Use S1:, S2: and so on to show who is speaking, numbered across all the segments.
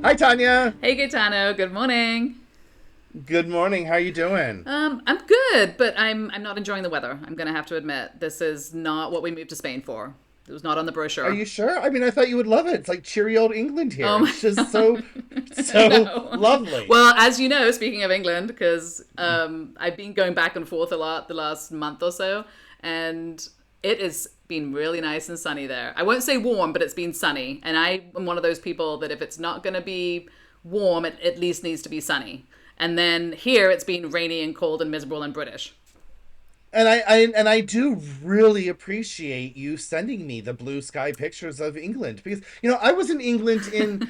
S1: Hi, Tanya.
S2: Hey Gaetano, good morning.
S1: Good morning. How you doing?
S2: I'm good, but I'm not enjoying the weather. I'm gonna have to admit, this is not what we moved to Spain for. It was not on the
S1: Are
S2: brochure.
S1: you sure? I mean, I thought you would love it. It's like cheery old England here.
S2: Oh my
S1: It's just so,
S2: God.
S1: so
S2: No.
S1: lovely.
S2: Well, as you know, speaking of England, because I've been going back and forth a lot the last month or so, and it has been really nice and sunny there. I won't say warm, but it's been sunny, and I am one of those people that if it's not going to be warm, it at least needs to be sunny. And then here it's been rainy and cold and miserable and British.
S1: And I do really appreciate you sending me the blue sky pictures of England because I was in England in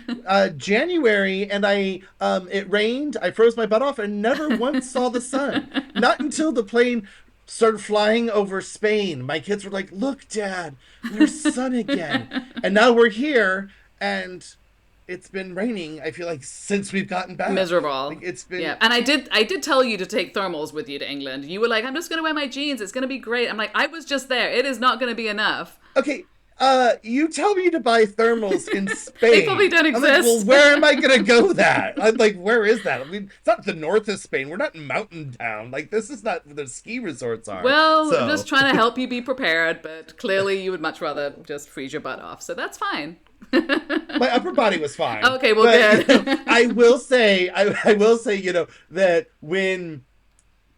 S1: January and I it rained. I froze my butt off and never once saw the sun. Not until the plane started flying over Spain. My kids were like, "Look, Dad, there's sun again." And now we're here and it's been raining. I feel like since we've gotten back, like
S2: Miserable.
S1: it's been
S2: Yeah. And I did tell you to take thermals with you to England. You were like, I'm just gonna wear my jeans, it's gonna be great. I'm like, I was just there. It is not gonna be enough.
S1: okay. You tell me to buy thermals in
S2: They probably
S1: Spain.
S2: don't
S1: I'm like, well,
S2: exist.
S1: where am I gonna go? That I'm like, where is that? I mean, it's not the north of Spain. We're not in mountain town. Like, this is not where the ski resorts are.
S2: Well, I'm just
S1: So,
S2: trying to help you be prepared, but clearly you would much rather just freeze your butt off. So that's fine.
S1: my upper body was fine,
S2: Okay, well,
S1: but
S2: good.
S1: I will say, that when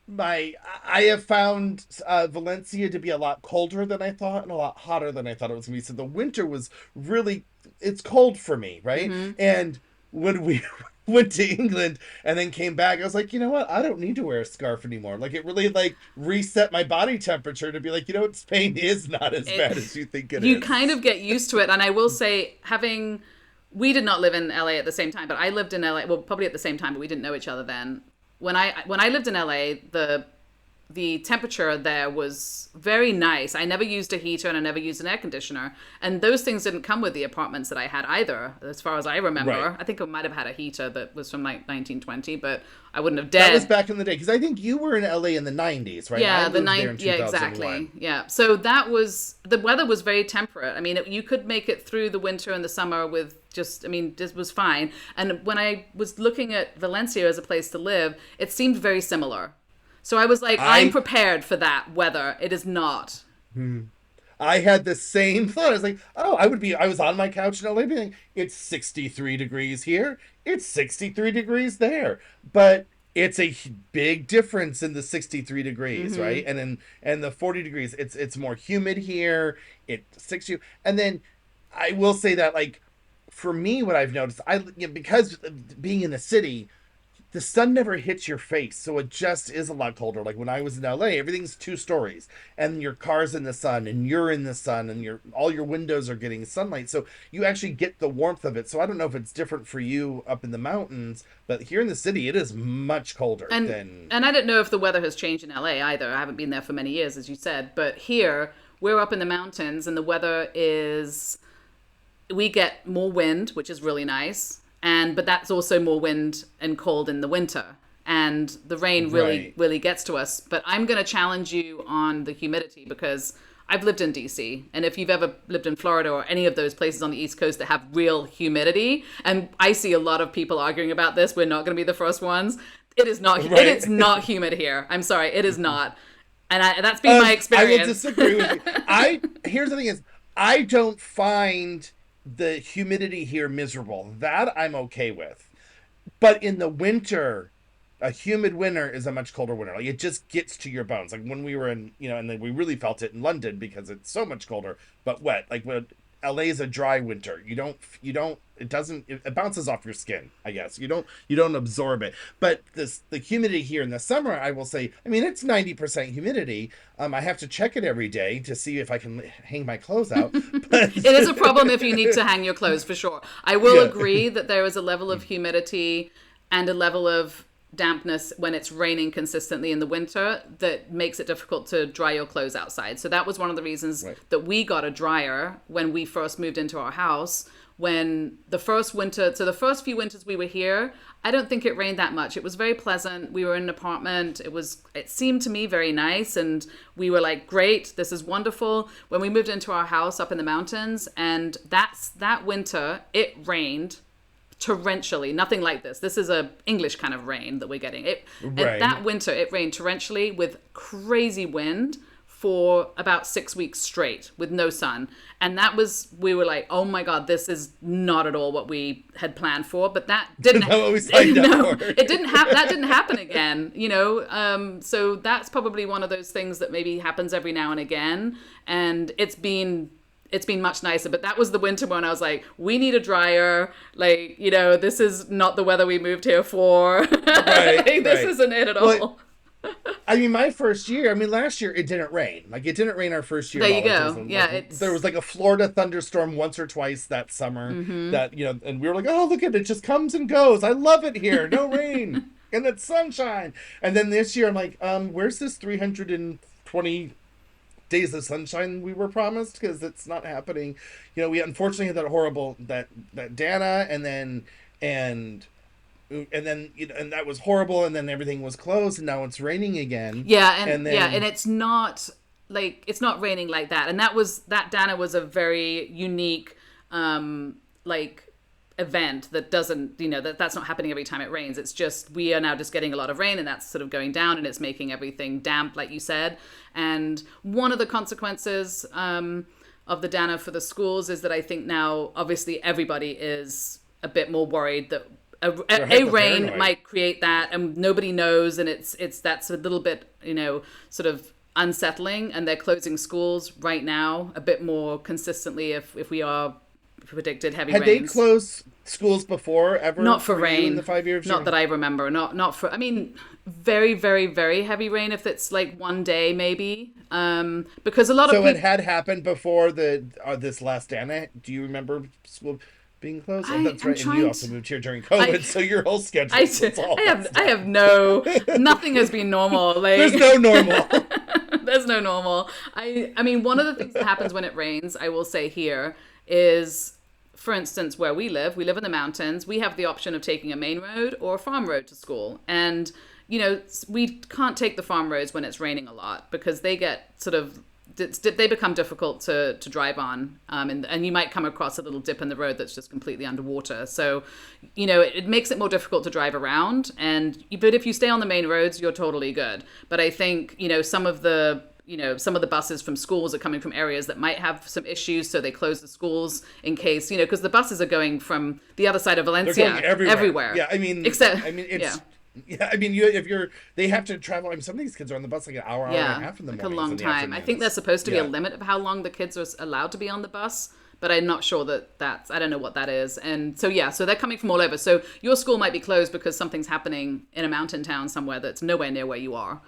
S1: my I have found Valencia to be a lot colder than I thought and a lot hotter than I thought it was gonna be. So the winter was really it's cold for me, right? And when we went to England and then came back, I was like, you know what? I don't need to wear a scarf anymore. Like it really like reset my body temperature to be like, what, Spain is not as
S2: It,
S1: bad as you think it
S2: you kind
S1: is.
S2: of get used to it. And I will say, we did not live in LA at the same time, but I lived in LA, well, probably at the same time, but we didn't know each other then. When I lived in LA, the temperature there was very nice. I never used a heater and I never used an air conditioner. And those things didn't come with the apartments that I had either, as far as I
S1: Right.
S2: remember. I think I might have had a heater that was from like 1920, but I wouldn't have
S1: That was
S2: dared.
S1: back in the day because I think you were in LA in the 90s, right? I
S2: Yeah,
S1: moved there in
S2: yeah, exactly.
S1: 2001.
S2: Yeah. So the weather was very temperate. I mean, you could make it through the winter and the summer with just, I mean, this was fine. And when I was looking at Valencia as a place to live, it seemed very similar. So I was like, I'm
S1: I
S2: prepared for that weather. It is not.
S1: I had the same thought. I was like, oh, I was on my couch in LA being like, it's 63 degrees here. It's 63 degrees there. But it's a big difference in the 63 degrees, right? And the 40 degrees, it's more humid here. It 60. And then I will say that like for me, what I've noticed, because being in the city, the sun never hits your face, so it just is a lot colder. Like when I was in LA, everything's two stories, and your car's in the sun, and you're in the sun, and all your windows are getting sunlight, so you actually get the warmth of it. So I don't know if it's different for you up in the mountains, but here in the city, it is much colder
S2: And
S1: than
S2: and I don't know if the weather has changed in LA either. I haven't been there for many years, as you said. But here, we're up in the mountains, and the weather is we get more wind, which is really nice. But that's also more wind and cold in the winter. And the rain really,
S1: right.
S2: really gets to us. But I'm going to challenge you on the humidity because I've lived in DC. And if you've ever lived in Florida or any of those places on the East Coast that have real humidity, and I see a lot of people arguing about this, we're not going to be the first ones. It
S1: Right.
S2: is not humid here. I'm sorry, it is not. And that's been my
S1: I will
S2: experience.
S1: disagree with you. I Here's the thing is, I don't find the humidity here miserable. That I'm okay with. But in the winter, a humid winter is a much colder winter. Like it just gets to your bones. Like when we were in, and then we really felt it in London because it's so much colder, but wet. Like when LA is a dry winter. It doesn't, it bounces off your skin, I guess. You don't absorb it. But the humidity here in the summer, I will say, I mean, it's 90% humidity. I have to check it every day to see if I can hang my clothes out. But
S2: It is a problem if you need to hang your clothes for sure. I will
S1: yeah.
S2: agree that there is a level of humidity and a level of dampness when it's raining consistently in the winter that makes it difficult to dry your clothes outside. So that was one of the reasons
S1: Right.
S2: that we got a dryer when we first moved into our house. When the first winter, so the first few winters we were here, I don't think it rained that much. It was very pleasant. We were in an apartment. It seemed to me very nice. And we were like, great, this is wonderful. When we moved into our house up in the mountains, and that winter, it rained torrentially, nothing like this. This is a English kind of rain that we're getting. That
S1: Right.
S2: winter, it rained torrentially with crazy wind for about 6 weeks straight with no sun. And we were like, oh my God, this is not at all what we had planned for. But that didn't,
S1: Not what we signed up
S2: no,
S1: for.
S2: it didn't happen. That didn't happen again, you know? So that's probably one of those things that maybe happens every now and again. And it's been much nicer, but that was the winter when I was like, we need a dryer. Like, you know, this is not the weather we moved here for.
S1: Right,
S2: Like, this
S1: right.
S2: isn't it at
S1: Well,
S2: all.
S1: I mean, my first year, I mean, last year it didn't rain. Like, it didn't rain our first year
S2: There
S1: at
S2: you
S1: all. It
S2: go.
S1: was
S2: Yeah,
S1: like, there was like a Florida thunderstorm once or twice that summer that, you know, and we were like, oh, look at it, it just comes and goes. I love it here. No rain. And it's sunshine. And then this year I'm like, where's this 320 days of sunshine we were promised? Because it's not happening. You know, we unfortunately had that horrible, that Dana, and you know, and that was horrible, and then everything was closed, and now it's raining again. And
S2: And
S1: then
S2: it's not like it's not raining like that. And that Dana was a very unique like event that doesn't, you know, that's not happening every time it rains. It's just we are now just getting a lot of rain, and that's sort of going down, and it's making everything damp, like you said. And one of the consequences of the Dana for the schools is that I think now obviously everybody is a bit more worried that
S1: they're
S2: a rain
S1: hyper-paranoid.
S2: might create that, and nobody knows, and it's that's a little bit, you know, sort of unsettling. And they're closing schools right now a bit more consistently if we are predicted heavy
S1: Had they
S2: rains.
S1: closed schools before ever?
S2: Not for
S1: you in
S2: rain.
S1: the 5 years?
S2: Not that I remember. Not for. I mean, very, very, very heavy rain. If it's like one day, maybe. Because a lot of
S1: So it
S2: people.
S1: had happened before the this last Dana. Do you remember school being closed? Oh, that's
S2: I'm
S1: right. And you
S2: trying
S1: also
S2: to.
S1: moved here during COVID,
S2: I,
S1: so your whole schedule
S2: I,
S1: was all messed
S2: I
S1: up.
S2: have no. Nothing has been normal.
S1: There's
S2: Like
S1: no normal.
S2: there's no normal. I mean, one of the things that happens when it rains, I will say here, is, for instance, where we live in the mountains, we have the option of taking a main road or a farm road to school. And, you know, we can't take the farm roads when it's raining a lot because they get sort of, they become difficult to drive on. And you might come across a little dip in the road that's just completely underwater. So, you know, it makes it more difficult to drive around. But if you stay on the main roads, you're totally good. But I think, you know, some of the buses from schools are coming from areas that might have some issues, so they close the schools in case, you know, because the buses are going from the other side of
S1: They're
S2: Valencia
S1: going everywhere. Yeah,
S2: except
S1: it's
S2: yeah,
S1: yeah. I mean, they have to travel. I mean, some of these kids are on the bus like an hour and a half in the
S2: like a
S1: mornings
S2: long
S1: and the
S2: time. I think there's
S1: afternoons.
S2: supposed to be a
S1: Yeah.
S2: limit of how long the kids are allowed to be on the bus, but I'm not sure I don't know what that is. And so yeah, so they're coming from all over. So your school might be closed because something's happening in a mountain town somewhere that's nowhere near where you are.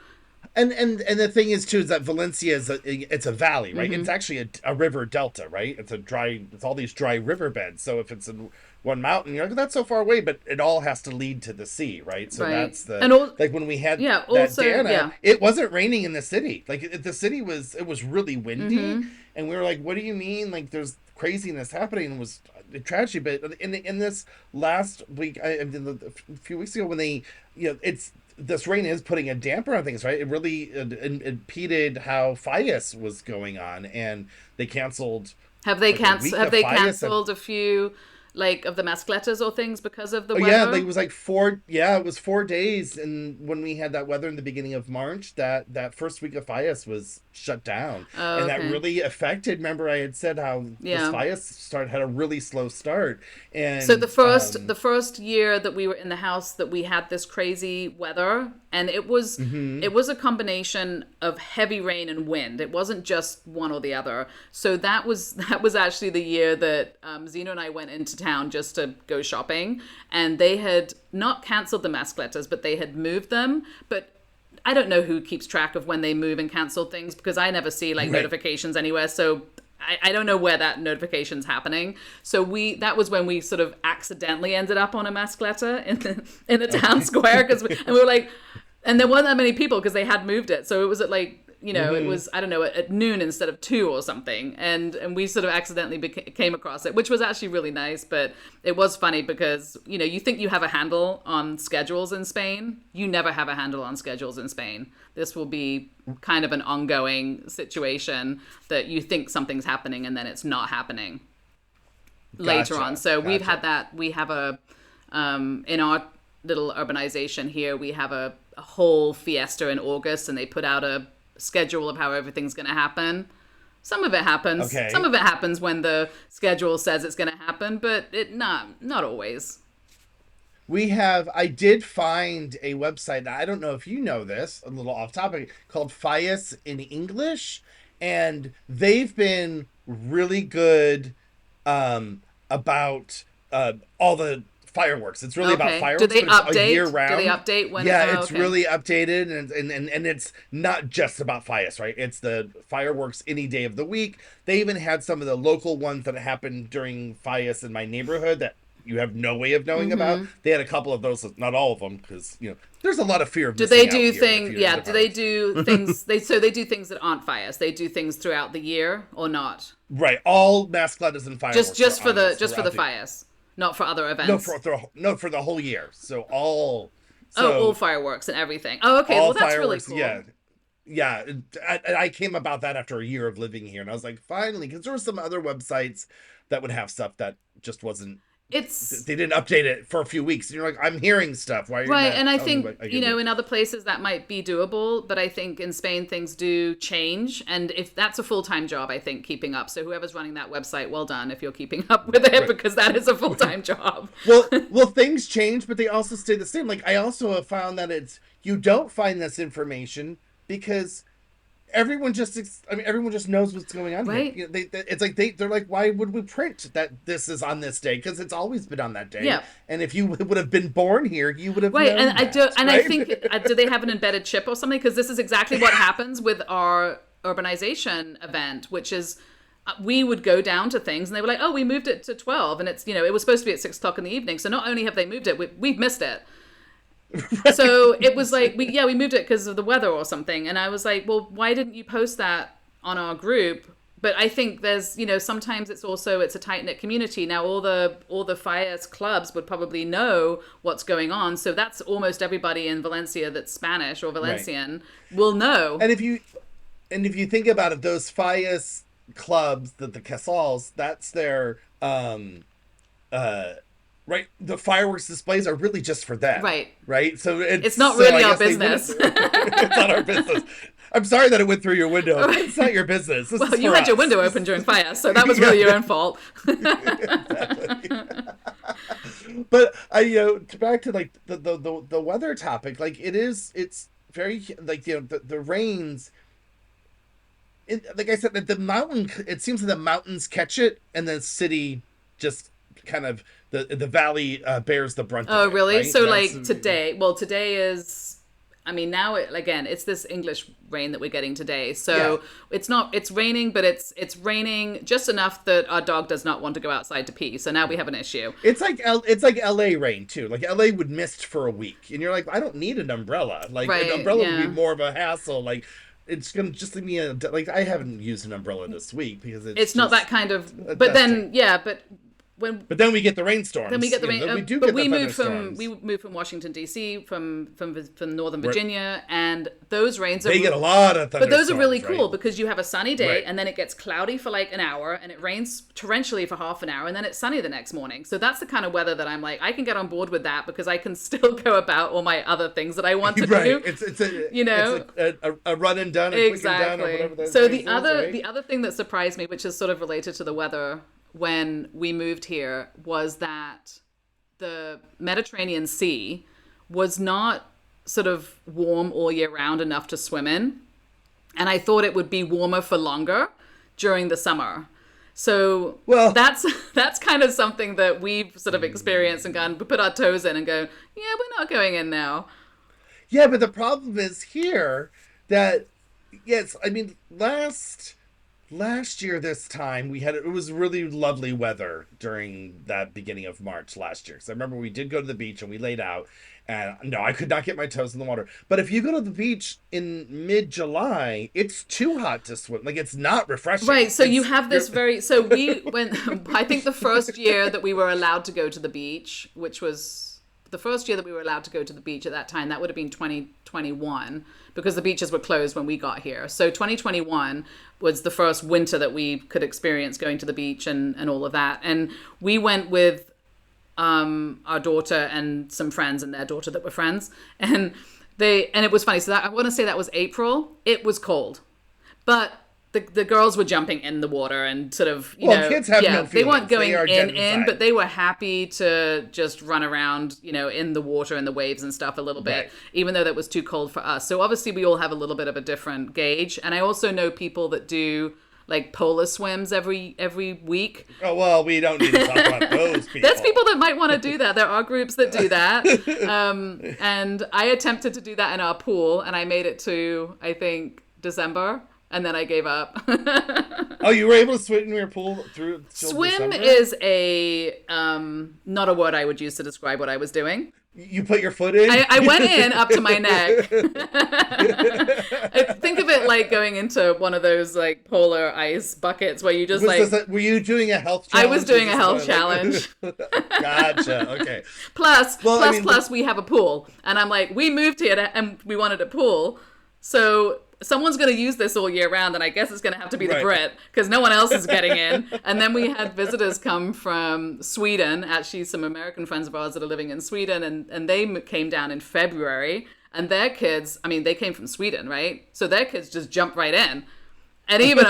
S1: And the thing is too is that Valencia it's a valley, right?
S2: Mm-hmm.
S1: It's actually a river delta, right? It's all these dry riverbeds. So if it's in one mountain, you're like, that's so far away, but it all has to lead to the sea, right? So
S2: Right.
S1: that's
S2: And
S1: like when we had
S2: yeah,
S1: that
S2: also,
S1: Dana,
S2: yeah.
S1: it wasn't raining in the city. Like the city it was really windy,
S2: Mm-hmm.
S1: and we were like, what do you mean? Like there's craziness happening. It was a tragedy, but in this last week, a few weeks ago when they, you know, this rain is putting a damper on things, right? It really impeded how Fallas was going on, and they canceled
S2: Have they
S1: like a week
S2: have
S1: of
S2: they
S1: Fallas.
S2: cancelled a few like of the mascletas or things because of the
S1: Oh
S2: weather?
S1: yeah, like it was like four. Yeah, it was 4 days, and when we had that weather in the beginning of March, that first week of Fallas was shut down,
S2: Oh,
S1: and that
S2: okay.
S1: really affected. Remember, I had said how this
S2: Yeah.
S1: Fallas had a really slow start, and
S2: So the first year that we were in the house that we had this crazy weather, and
S1: Mm-hmm.
S2: it was a combination of heavy rain and wind. It wasn't just one or the other. So that was actually the year that Zeno and I went into town just to go shopping, and they had not canceled the mascletas, but they had moved them. But I don't know who keeps track of when they move and cancel things because I never see like
S1: Right.
S2: notifications anywhere. So I don't know where that notification's happening. So that was when we sort of accidentally ended up on a mascleta in the town square and we were like, and there weren't that many people because they had moved it. So it was at like, you know, it was, I don't know, at noon instead of 2 or something. And we sort of accidentally came across it, which was actually really nice. But it was funny because, you know, you think you have a handle on schedules in Spain. You never have a handle on schedules in Spain. This will be kind of an ongoing situation that you think something's happening and then it's not happening later
S1: Gotcha,
S2: on. So we've
S1: gotcha.
S2: had that. We have In our little urbanization here, we have a whole fiesta in August, and they put out a schedule of how everything's going to happen. Some of it happens. Some
S1: Okay.
S2: of it happens when the schedule says it's going to happen, but it not always.
S1: I did find a website. I don't know if you know this, a little off topic, called Fallas in English. And they've been really good about all the fireworks. It's really about
S2: Okay. Do
S1: fireworks,
S2: they
S1: but it's a year
S2: update? Do they
S1: round.
S2: update when?
S1: Yeah,
S2: Oh,
S1: it's
S2: okay.
S1: really updated, and it's not just about Fias, right? It's the fireworks any day of the week. They even had some of the local ones that happened during Fias in my neighborhood that you have no way of knowing about. They had a couple of those, not all of them, because there's a lot of fear of
S2: Do they
S1: missing out
S2: do
S1: here if
S2: things?
S1: you're
S2: Yeah.
S1: into
S2: Do they
S1: fireworks.
S2: do things? They do things that aren't fires. They do things throughout the year or not.
S1: Right, all mascotas and fireworks are on this
S2: Just for
S1: throughout
S2: the
S1: the
S2: fires, not for other
S1: no
S2: events.
S1: no for the whole year.
S2: Oh, all
S1: So
S2: fireworks and everything. Oh, okay. Well,
S1: all
S2: that's really
S1: fireworks.
S2: cool.
S1: Yeah. I came about that after a year of living here, and I was like, finally, because there were some other websites that would have stuff that just wasn't.
S2: It's
S1: They didn't update it for a few weeks, and you're like, I'm hearing stuff. Why are you
S2: right,
S1: not
S2: and I
S1: telling me
S2: think
S1: what I can do?
S2: in other places that might be doable, but I think in Spain things do change, and if that's a full time job, I think keeping up. So whoever's running that website, well done if you're keeping up with it,
S1: Right.
S2: because that is a full time job.
S1: Well, things change, but they also stay the same. Like I also have found that you don't find this information because everyone just knows what's going on here.
S2: Right?
S1: It's like they're like, why would we print that this is on this day? Because it's always been on that day.
S2: Yeah.
S1: And if you would have been born here, you would have
S2: Right,
S1: known
S2: and I do,
S1: that,
S2: and I
S1: right?
S2: think do they have an embedded chip or something? Because this is exactly what happens with our urbanization event, which is we would go down to things and they were like, oh, we moved it to 12, and it's it was supposed to be at 6 o'clock in the evening. So not only have they moved it, we've missed it. So it was like we moved it because of the weather or something, and I was like, well, why didn't you post that on our group? But I think there's sometimes it's a tight knit community. Now all the fires clubs would probably know what's going on, so that's almost everybody in Valencia that's Spanish or
S1: Right.
S2: Valencian will know.
S1: And if you think about it, those Fallas clubs, the Casals, that's their uh right, the fireworks displays are really just for them.
S2: Right.
S1: Right. So
S2: It's not
S1: I
S2: really our
S1: guess they wouldn't-
S2: business.
S1: it's not our business. I'm sorry that it went through your window. But it's not your business. This
S2: Well,
S1: is
S2: you
S1: for
S2: had your
S1: us.
S2: window open during fire, so that was really your own fault.
S1: But back to like the weather topic, like it's very like the rains. Like I said, the mountain. It seems that the mountains catch it, and the city just kind of the valley bears the brunt
S2: Oh,
S1: of it.
S2: really?
S1: Right?
S2: So,
S1: That's
S2: like today, well, today is, I mean, now again, it's this English rain that we're getting today. So
S1: yeah.
S2: it's raining, but it's raining just enough that our dog does not want to go outside to pee. So now we have an issue.
S1: It's like LA rain too. Like LA would mist for a week, and you're like, I don't need an umbrella. Like
S2: Right,
S1: an umbrella would
S2: yeah.
S1: be more of a hassle. Like it's gonna just leave me like I haven't used an umbrella this week because
S2: It's not that
S1: just
S2: kind of, but
S1: dusting.
S2: then, yeah, but when
S1: But then we get the rainstorms.
S2: then we get the rain.
S1: We do
S2: But
S1: get
S2: we
S1: the
S2: moved from
S1: thunderstorms.
S2: Washington D.C. from Northern Virginia, and those rains are
S1: They get a lot of
S2: but
S1: thunderstorms.
S2: those are really
S1: right?
S2: cool because you have a sunny day
S1: Right.
S2: and then it gets cloudy for like an hour and it rains torrentially for half an hour and then it's sunny the next morning. So that's the kind of weather that I'm like, I can get on board with that because I can still go about all my other things that I want to
S1: Right.
S2: do.
S1: It's a run and done, and quick and done, or whatever
S2: Exactly.
S1: that
S2: So
S1: phrase is, right?
S2: the other thing that surprised me, which is sort of related to the weather when we moved here, was that the Mediterranean Sea was not sort of warm all year round enough to swim in. And I thought it would be warmer for longer during the summer. So
S1: Well-
S2: that's kind of something that we've sort of experienced and gone, put our toes in and go, yeah, we're not going in now.
S1: Yeah, but the problem is here that yes, I mean last year this time it was really lovely weather during that beginning of March last year. So I remember we did go to the beach and we laid out, and no, I could not get my toes in the water. But if you go to the beach in mid-July, it's too hot to swim. Like it's not refreshing.
S2: Right, so
S1: It's-
S2: you have this so we went, I think the first year that we were allowed to go to the beach, which was the first year that we were allowed to go to the beach at that time, that would have been 2021 because the beaches were closed when we got here. So 2021 was the first winter that we could experience going to the beach and all of that. And we went with our daughter and some friends and their daughter that were friends, and it was funny. So that I want to say that was April. It was cold, but the girls were jumping in the water and sort of,
S1: Well, kids have no
S2: they weren't
S1: feelings.
S2: going
S1: They are dead
S2: in, but
S1: inside.
S2: they were happy to just run around, in the water and the waves and stuff a little bit,
S1: Right.
S2: even though that was too cold for us. So obviously we all have a little bit of a different gauge. And I also know people that do like polar swims every week.
S1: Oh well, we don't need to talk about those people.
S2: There's people that might want to do that. There are groups that do that. And I attempted to do that in our pool, and I made it to, I think, December, and then I gave up.
S1: Oh, you were able to swim in your pool through till
S2: Swim
S1: December?
S2: is a not a word I would use to describe what I was doing.
S1: You put your foot in?
S2: I went in up to my neck. Think of it like going into one of those like polar ice buckets where you just
S1: Were you doing a health
S2: I
S1: challenge?
S2: was doing a health
S1: Like-
S2: challenge.
S1: Gotcha. Okay.
S2: Plus, we have a pool. And I'm like, we moved here and we wanted a pool. So someone's going to use this all year round. And I guess it's going to have to be the
S1: Right.
S2: Brit because no one else is getting in. And then we had visitors come from Sweden, actually some American friends of ours that are living in Sweden. And they came down in February. And their kids, I mean, they came from Sweden, right? So their kids just jumped right in. And even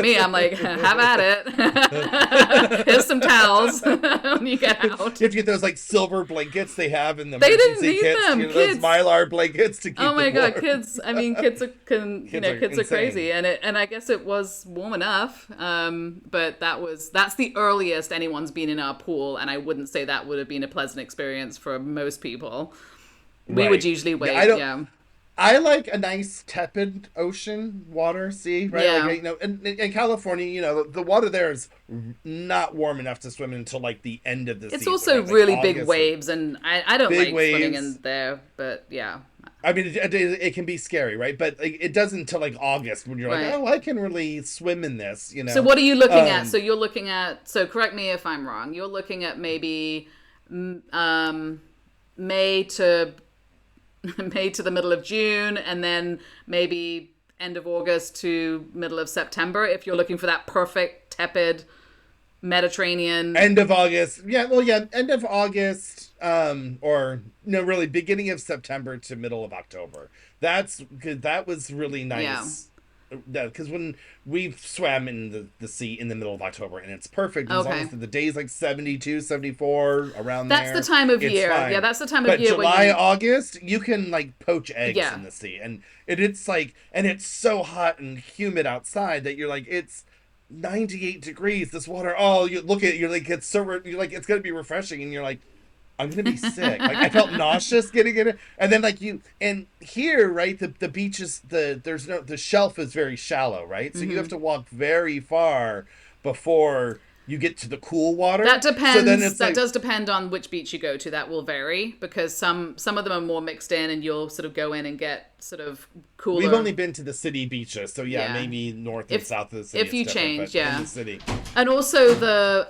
S2: me, I'm like, have at it. Here's some towels when you get out.
S1: You have to get those like silver blankets they have in the
S2: They didn't
S1: emergency
S2: need
S1: kits.
S2: them.
S1: Those
S2: Kids.
S1: Mylar blankets to keep
S2: Oh my
S1: them
S2: god,
S1: warm.
S2: kids! I mean, kids are
S1: Kids are
S2: kids are
S1: insane.
S2: crazy, and I guess it was warm enough. But that's the earliest anyone's been in our pool, and I wouldn't say that would have been a pleasant experience for most people. We
S1: Right.
S2: would usually wait.
S1: Yeah, I like a nice tepid ocean water, sea, right?
S2: Yeah.
S1: Like, in California, the water there is not warm enough to swim until like the end of the season.
S2: It's also
S1: right? Like
S2: really big
S1: August.
S2: waves, and I don't
S1: Big
S2: like swimming
S1: waves.
S2: in there. But yeah,
S1: I mean, it can be scary, right? But like, it doesn't until like August when you're
S2: Right.
S1: like, oh, I can really swim in this,
S2: So what are you looking at?
S1: Um,
S2: So you're looking at. So correct me if I'm wrong. You're looking at maybe May to May to the middle of June, and then maybe end of August to middle of September. If you're looking for that perfect tepid Mediterranean.
S1: End of August. Yeah, well, yeah, end of August, or no, really, beginning of September to middle of October. That's good. That was really nice. Because when we swam in the sea in the middle of October, and it's perfect as long
S2: Okay.
S1: as the day's like 72, 74, around
S2: That's
S1: there.
S2: the time of
S1: it's
S2: year.
S1: fine.
S2: Yeah, that's the time
S1: But
S2: of year
S1: July,
S2: when you.
S1: August, you can like poach eggs
S2: Yeah.
S1: in the sea, and it's like, and it's so hot and humid outside that you're like, it's 98 degrees. This water, oh, you look at it, you're like, it's so, you're like, it's gonna be refreshing, and you're like, I'm gonna be sick. Like I felt nauseous getting in it, and then like and here, right, the beach is the shelf is very shallow, right, so you have to walk very far before you get to the cool water.
S2: That depends.
S1: So then it's
S2: That
S1: like,
S2: does depend on which beach you go to. That will vary because some of them are more mixed in, and you'll sort of go in and get sort of cooler.
S1: we've only been to the city beaches, so yeah,
S2: Yeah.
S1: maybe north and
S2: If-
S1: south of the city.
S2: if
S1: it's
S2: you
S1: different,
S2: change,
S1: but
S2: yeah.
S1: in the city.
S2: And also the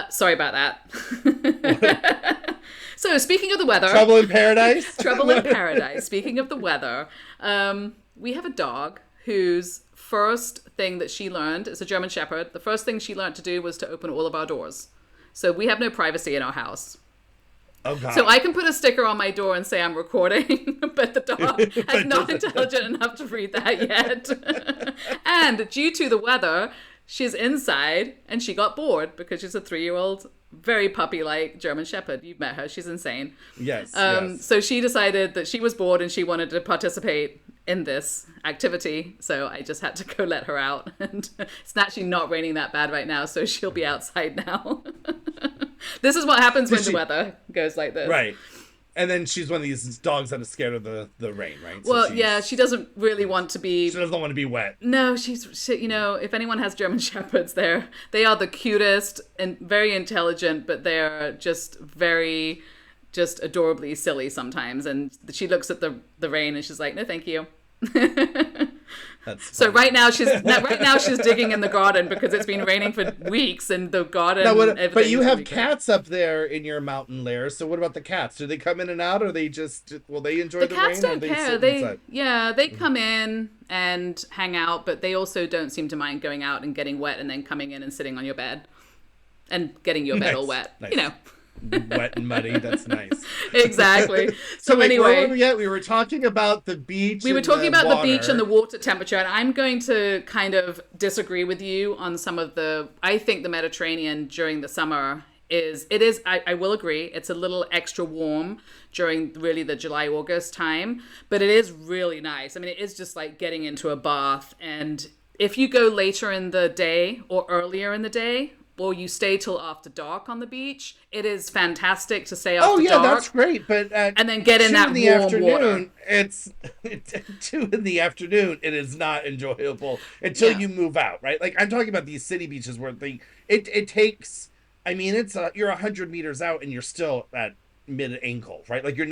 S2: sorry about that. So speaking of the weather,
S1: Trouble in Paradise.
S2: Trouble in Paradise. Speaking of the weather, we have a dog whose first thing that she learned is a German Shepherd. The first thing she learned to do was to open all of our doors. So we have no privacy in our house.
S1: Oh god.
S2: So I can put a sticker on my door and say I'm recording, but the dog is not intelligent enough to read that yet. And due to the weather, she's inside and she got bored because she's a 3-year-old, very puppy-like German Shepherd. You've met her. She's insane.
S1: yes.
S2: So she decided that she was bored and she wanted to participate in this activity. So I just had to go let her out. And it's actually not raining that bad right now, so she'll be outside now. This is what happens when the weather goes like this.
S1: Right. And then she's one of these dogs that is scared of the rain, right? So
S2: Well, yeah, she doesn't really want to be.
S1: She doesn't want to be wet.
S2: No, if anyone has German Shepherds, they are the cutest and very intelligent, but they're just adorably silly sometimes. And she looks at the rain and she's like, no, thank you.
S1: That's
S2: So
S1: funny.
S2: right now she's digging in the garden because it's been raining for weeks and the
S1: Now,
S2: garden
S1: what? But
S2: everything
S1: you
S2: is gonna
S1: have
S2: be great.
S1: cats up there in your mountain lair. So what about the cats? Do they come in and out, or they just will they enjoy
S2: The
S1: the
S2: cats
S1: rain, or
S2: don't
S1: they
S2: care.
S1: sit inside?
S2: They come in and hang out, but they also don't seem to mind going out and getting wet and then coming in and sitting on your bed and getting your bed all
S1: Nice,
S2: wet. You
S1: nice.
S2: know.
S1: Wet and muddy. That's nice.
S2: Exactly.
S1: So
S2: So
S1: wait, where were
S2: anyway,
S1: we at? We were talking about the beach
S2: we were
S1: and
S2: talking
S1: the
S2: about the beach and the
S1: water.
S2: water temperature, and I'm going to kind of disagree with you on some of the. I think the Mediterranean during the summer I will agree, it's a little extra warm during really the July, August time, but it is really nice. I mean, it is just like getting into a bath. And if you go later in the day or earlier in the day, or you stay till after dark on the beach, it is fantastic to stay
S1: Oh
S2: after
S1: yeah,
S2: dark
S1: that's great. But at
S2: and then get in
S1: 2 in
S2: that
S1: the
S2: warm water.
S1: afternoon, it's 2 in the afternoon. It is not enjoyable until
S2: Yeah.
S1: you move out, right? Like I'm talking about these city beaches where it takes. I mean, you're 100 meters out and you're still at mid ankle, right? Like you're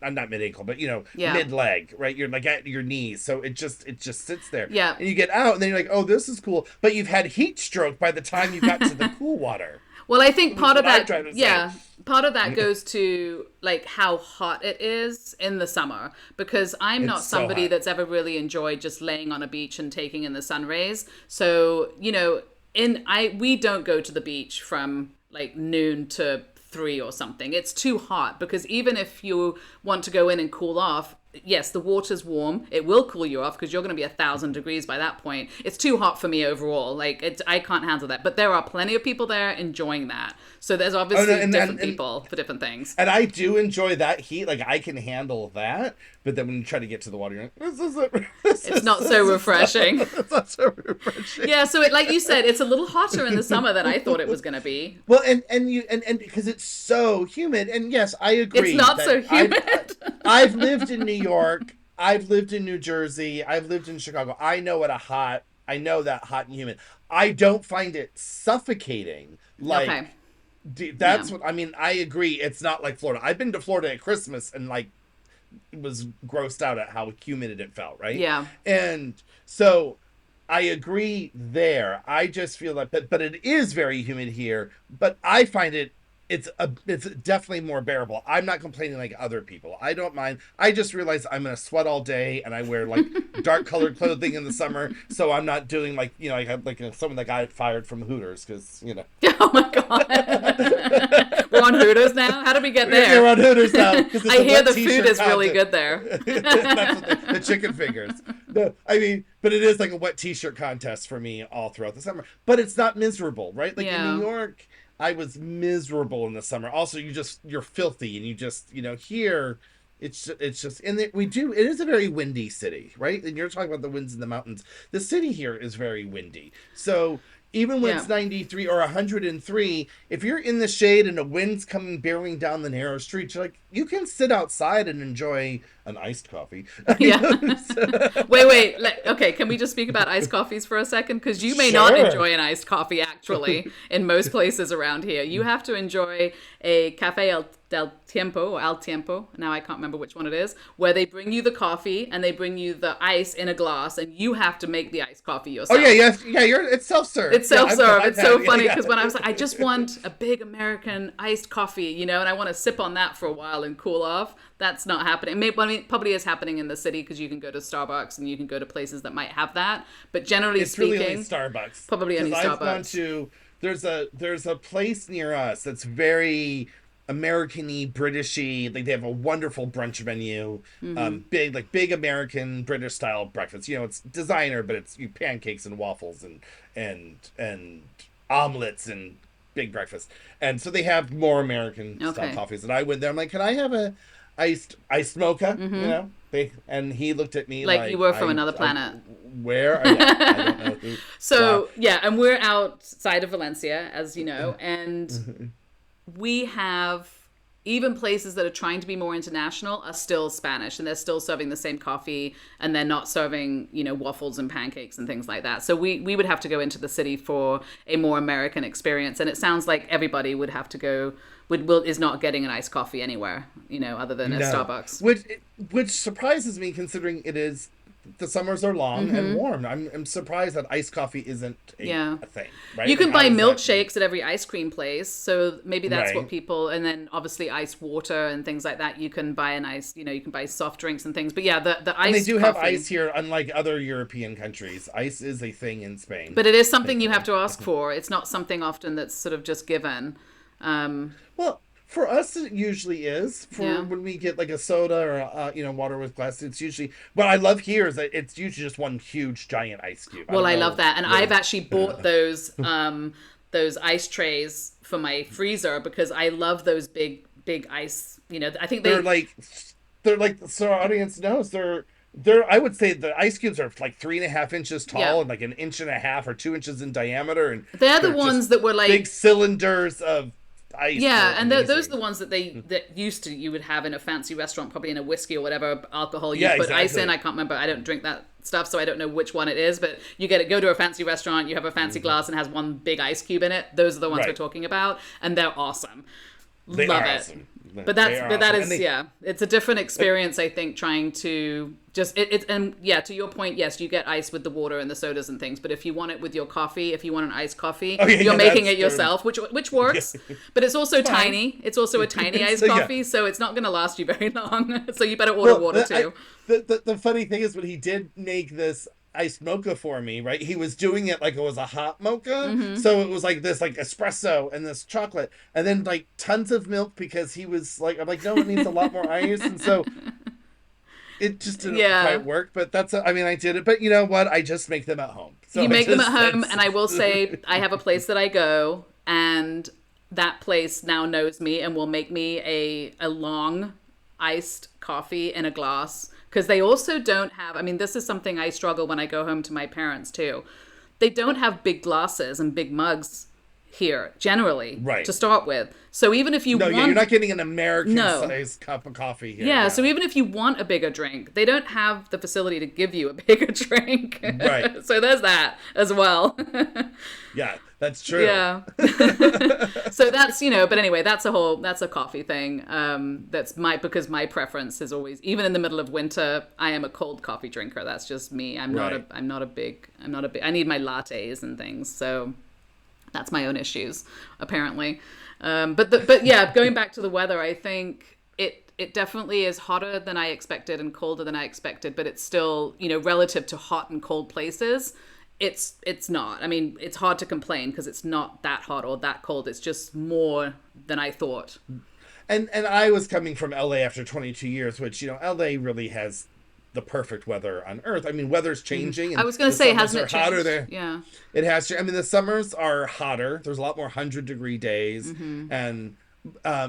S1: I'm not mid ankle, but
S2: Yeah.
S1: mid leg, right? You're like at your knees, so it just sits there,
S2: Yeah.
S1: and you get out, and then you're like, oh, this is cool, but you've had heat stroke by the time you got to the cool water.
S2: Well, I think
S1: Is
S2: part of
S1: what I'm
S2: that,
S1: trying to say.
S2: yeah, part of that goes to like how hot it is in the summer because I'm
S1: It's
S2: not
S1: so
S2: somebody
S1: hot.
S2: that's ever really enjoyed just laying on a beach and taking in the sun rays. So, we don't go to the beach from like noon to 3 or something. It's too hot because even if you want to go in and cool off, yes, the water's warm. It will cool you off because you're going to be 1,000 degrees by that point. It's too hot for me overall. I can't handle that. But there are plenty of people there enjoying that. So there's
S1: Oh no,
S2: obviously different people for different things.
S1: and I do enjoy that heat. Like I can handle that, but then when you try to get to the water, you're like, this isn't.
S2: It's not so refreshing.
S1: It's not so refreshing.
S2: Yeah, so like you said, it's a little hotter in the summer than I thought it was going to be.
S1: Well, and because it's so humid, and yes, I
S2: It's
S1: agree
S2: not
S1: that
S2: so humid.
S1: I've lived in New York, I've lived in New Jersey, I've lived in Chicago. I know that hot and humid. I don't find it suffocating.
S2: Okay.
S1: Like
S2: Yeah.
S1: that's what I mean. I agree. It's not like Florida. I've been to Florida at Christmas and like was grossed out at how humid it felt, right?
S2: Yeah.
S1: And so I agree there. I just feel like, but it is very humid here. But I find it's definitely more bearable. I'm not complaining like other people. I don't mind. I just realize I'm gonna sweat all day, and I wear like dark colored clothing in the summer, so I'm not doing like I have like someone that got fired from Hooters because
S2: Oh my god. We're on Hooters now? How did we get
S1: you're
S2: there?
S1: on Hooters now because it's
S2: I
S1: a
S2: hear
S1: wet
S2: the food
S1: t-shirt
S2: is really
S1: contest.
S2: good there.
S1: That's what the chicken fingers. No, I mean, but it is like a wet t-shirt contest for me all throughout the summer. But it's not miserable, right? Like in
S2: Yeah.
S1: New York, I was miserable in the summer. Also, you're filthy, and you just here. It's just and it is a very windy city, right? And you're talking about the winds in the mountains. The city here is very windy, so even when
S2: Yeah.
S1: it's 93 or 103, if you're in the shade and the wind's coming barreling down the narrow streets, you can sit outside and enjoy an iced coffee.
S2: Yeah. Wait. Okay, can we just speak about iced coffees for a second? Because you may not
S1: Sure.
S2: enjoy an iced coffee actually in most places around here. You have to enjoy a cafe del tiempo or al tiempo. Now I can't remember which one it is, where they bring you the coffee and they bring you the ice in a glass, and you have to make the iced coffee
S1: Oh
S2: yourself.
S1: yeah, yeah. It's self-serve.
S2: It's
S1: Yeah,
S2: self-serve.
S1: I've
S2: It's so
S1: had-
S2: funny
S1: yeah.
S2: because when I was like, I just want a big American iced coffee, and I want to sip on that for a while and cool off. That's not happening. It probably is happening in the city because you can go to Starbucks and you can go to places that might have that. But generally
S1: It's
S2: speaking,
S1: really only Starbucks.
S2: probably only
S1: 'Cause I've gone
S2: Starbucks.
S1: to there's a place near us that's very American-y, British-y. Like they have a wonderful brunch menu, big American British style breakfast. It's designer, but it's pancakes and waffles and omelets and big breakfast. And so they have more American style
S2: Okay.
S1: coffees. And I went there. I'm like, can I have a iced mocha? And he looked at me
S2: Like you were from another planet.
S1: Where? I don't know. Who,
S2: So yeah, and we're outside of Valencia, as you know, and we have even places that are trying to be more international are still Spanish, and they're still serving the same coffee, and they're not serving waffles and pancakes and things like that. So we would have to go into the city for a more American experience, and it sounds like everybody would have to go is not getting an iced coffee anywhere, other than at
S1: no.
S2: Starbucks.
S1: Which surprises me considering it is the summers are long and
S2: Mm-hmm.
S1: warm. I'm surprised that iced coffee isn't
S2: Yeah.
S1: a thing,
S2: You
S1: right? Like,
S2: can
S1: how
S2: buy
S1: does that?
S2: milkshakes at every ice cream place, so maybe that's what
S1: Right.
S2: people. And then obviously ice water and things like that. You can buy an ice, you can buy soft drinks and things. But yeah, the
S1: And they
S2: iced
S1: do have
S2: coffee.
S1: ice here, unlike other European countries. Ice is a thing in Spain,
S2: But it is something you have
S1: thankfully.
S2: to ask for. It's not something often that's sort of just given.
S1: Well, for us, it usually is. For
S2: Yeah.
S1: when we get like a soda or water with glass, it's usually what I love here is that it's usually just one huge giant ice cube. I
S2: Well,
S1: don't
S2: I love
S1: know
S2: that, and I've
S1: really.
S2: actually bought those ice trays for my freezer because I love those big ice. I think
S1: they're
S2: they
S1: like they're like so our audience knows they're I would say the ice cubes are like 3.5 inches
S2: yeah
S1: tall and like an inch and a half or 2 inches in diameter, and
S2: they're the
S1: they're just
S2: ones that were
S1: big
S2: like.
S1: cylinders of ice. They're
S2: Yeah, and those are
S1: amazing.
S2: the ones that used to you would have in a fancy restaurant, probably in a whiskey or whatever alcohol you
S1: Yeah,
S2: put ice in. I
S1: exactly.
S2: can't remember. I don't drink that stuff, so I don't know which one it is. But you go to a fancy restaurant, you have a fancy
S1: Mhm.
S2: glass and it has one big ice cube in it. Those are the ones we're
S1: Right.
S2: talking about, and they're awesome.
S1: They
S2: Love
S1: are
S2: it.
S1: awesome.
S2: But
S1: They are
S2: that
S1: awesome. And
S2: is,
S1: they
S2: yeah, it's a different experience, I think, trying to just it and yeah, to your point, yes, you get ice with the water and the sodas and things, but if you want it with your coffee, if you want an iced coffee,
S1: oh yeah,
S2: you're
S1: yeah,
S2: making
S1: that's
S2: it yourself, which works. But it's also
S1: fine.
S2: tiny. It's also a tiny iced
S1: So yeah.
S2: coffee, so it's not going to last you very long. So you better order
S1: Well,
S2: water too.
S1: the funny thing is when he did make this iced mocha for me, right? He was doing it like it was a hot mocha.
S2: Hmm.
S1: So it was like this like espresso and this chocolate and then like tons of milk because he was like I'm like no, it needs a lot more ice, and so it just didn't
S2: Yeah.
S1: quite work, but I mean I did it, but you know what? I just make them at home. So
S2: You
S1: I
S2: make them at
S1: just
S2: home,
S1: it's
S2: and I will say I have a place that I go, and that place now knows me and will make me a long iced coffee in a glass because they also don't have. I mean, this is something I struggle when I go home to my parents too. They don't have big glasses and big mugs here generally
S1: right.
S2: to start with. So even if you
S1: No, yeah, you're
S2: want
S1: not getting an American
S2: no,
S1: sized cup of coffee here.
S2: yeah,
S1: Yeah.
S2: so even if you want a bigger drink, they don't have the facility to give you a bigger drink.
S1: Right.
S2: So there's that as well.
S1: Yeah, that's true.
S2: Yeah. So that's, but anyway, that's a coffee thing. That's because my preference is always, even in the middle of winter, I am a cold coffee drinker. That's just me.
S1: Right.
S2: I need my lattes and things. So that's my own issues, apparently. But yeah, going back to the weather, I think it definitely is hotter than I expected and colder than I expected, but it's still, relative to hot and cold places, it's not. I mean, it's hard to complain because it's not that hot or that cold. It's just more than I thought.
S1: And I was coming from LA after 22 years, which LA really has the perfect weather on earth. I mean, weather's changing,
S2: I
S1: and
S2: was going
S1: the
S2: to say,
S1: summers
S2: hasn't
S1: are
S2: it
S1: hotter
S2: changed?
S1: there.
S2: Yeah.
S1: It has to. I mean, the summers are hotter. There's a lot more 100-degree days,
S2: Mm-hmm.
S1: and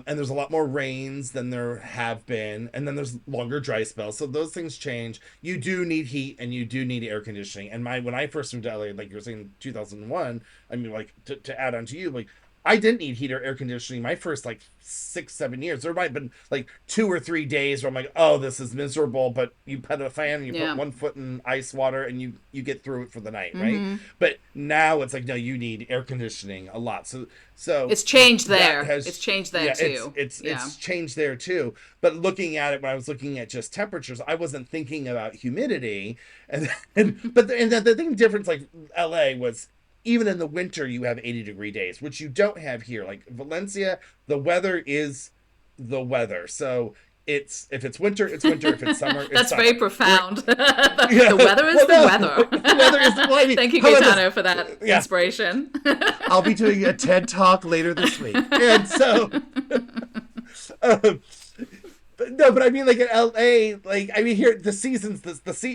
S1: there's a lot more rains than there have been, and then there's longer dry spells. So those things change. You do need heat, and you do need air conditioning. And when I first moved to LA, like you were saying, 2001. I mean, like to add on to you, like I didn't need heat or air conditioning my first like 6-7 years. There might have been like 2 or 3 days where I'm like, oh, this is miserable. But you put a fan, you
S2: Yeah.
S1: put one foot in ice water, and you get through it for the night, right?
S2: Mm-hmm.
S1: But now it's like no, you need air conditioning a lot. So
S2: It's changed
S1: that
S2: there.
S1: has
S2: It's changed there
S1: yeah,
S2: too. Yeah.
S1: it's changed there too. But looking at it when I was looking at just temperatures, I wasn't thinking about humidity, and the thing difference like LA was even in the winter you have 80-degree days, which you don't have here. Like Valencia, the weather is the weather. So if it's winter, it's winter. If it's summer, it's
S2: That's
S1: summer.
S2: very profound.
S1: Yeah.
S2: The weather is
S1: Well,
S2: the
S1: no,
S2: weather.
S1: the weather is well, I mean,
S2: Thank you,
S1: how about this?
S2: Gaetano, for that
S1: Yeah.
S2: inspiration.
S1: I'll be doing a TED talk later this week, and so um, but I mean, like in LA, like I mean, here the seasons,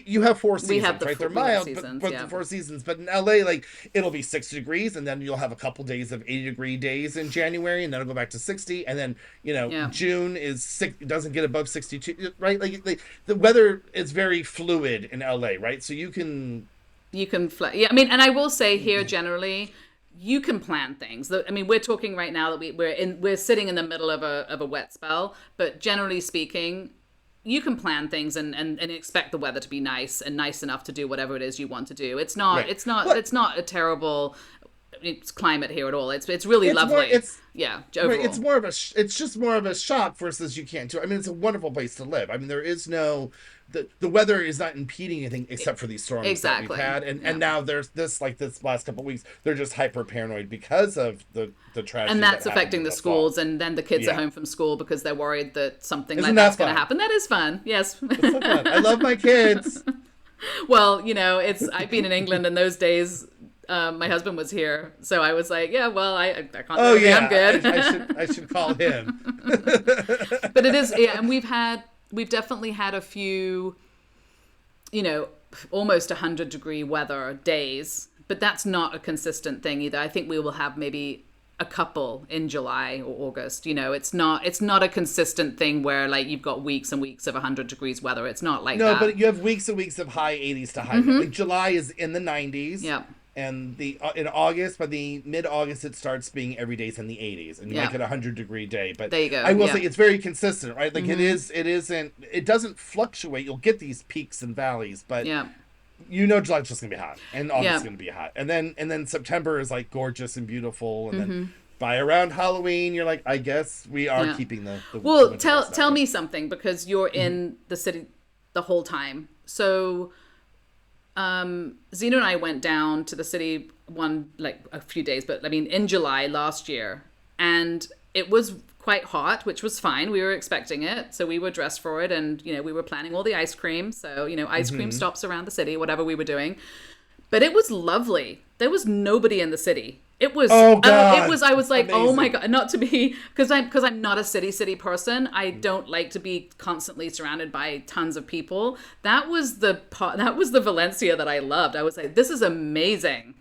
S1: you have four
S2: We have
S1: seasons, right? They're
S2: we have
S1: mild,
S2: seasons,
S1: but
S2: yeah.
S1: the 4 seasons. But in LA, like it'll be 60 degrees, and then you'll have a couple days of 80-degree days in January, and then it'll go back to 60, and then
S2: Yeah.
S1: June is doesn't get above 62, right? Like the weather is very fluid in LA, right? So you can
S2: You can yeah, I mean, and I will say here generally, you can plan things. I mean, we're talking right now that we're sitting in the middle of a wet spell, but generally speaking, you can plan things and expect the weather to be nice and nice enough to do whatever it is you want to do. It's not
S1: Right.
S2: it's not
S1: But
S2: it's not a terrible climate here at all. It's really
S1: It's more
S2: lovely.
S1: it's
S2: Yeah,
S1: right.
S2: overall.
S1: It's just more of a shock versus you can't do. I mean, it's a wonderful place to live. I mean, there is no the weather is not impeding anything except for these storms that we've
S2: Exactly.
S1: had,
S2: Yeah.
S1: and now there's this like this last couple of weeks they're just hyper paranoid because of the
S2: And
S1: tragedy that
S2: that's
S1: happened
S2: affecting
S1: in
S2: the
S1: the fall.
S2: schools, and then the kids are
S1: Yeah,
S2: home from school because they're worried that something like
S1: isn't
S2: that's
S1: that
S2: going to
S1: fun?
S2: happen. That is fun. Yes.
S1: It's so fun. I love my kids.
S2: Well, it's I've been in England in those days. My husband was here, so I was like, yeah, well, I can't do
S1: Oh
S2: anything. I'm
S1: yeah,
S2: good.
S1: I should call him.
S2: But it is, yeah, and we've definitely had a few, you know, almost 100-degree weather days, but that's not a consistent thing either. I think we will have maybe a couple in July or August. It's not a consistent thing where like you've got weeks and weeks of 100 degrees weather. It's not like
S1: No,
S2: that.
S1: but you have weeks and weeks of high 80s to high. Like July is in the 90s.
S2: Yeah.
S1: And the in August, by the mid August, it starts being every day's in the 80s, and you
S2: Yeah.
S1: might get 100-degree day. But
S2: There you go.
S1: I will
S2: Yeah.
S1: say it's very consistent, right? Like it doesn't fluctuate. You'll get these peaks and valleys, but
S2: Yeah.
S1: July's just gonna be hot, and August
S2: Yeah.
S1: is gonna be hot, and then September is like gorgeous and beautiful, and then by around Halloween, you're like, I guess we are
S2: Yeah.
S1: keeping the
S2: Well,
S1: winter
S2: tell
S1: dress
S2: tell
S1: out.
S2: me something because you're in the city the whole time. So, Zena and I went down to the city a few days, but I mean in July last year, and it was quite hot, which was fine. We were expecting it, so we were dressed for it, and we were planning all the ice cream. So ice cream stops around the city, whatever we were doing. But it was lovely. There was nobody in the city. It was.
S1: Oh
S2: It
S1: God,
S2: was. I was like, oh my
S1: amazing.
S2: God, not to be because I'm not a city person. I don't like to be constantly surrounded by tons of people. That was the part. That was the Valencia that I loved. I was like, this is amazing.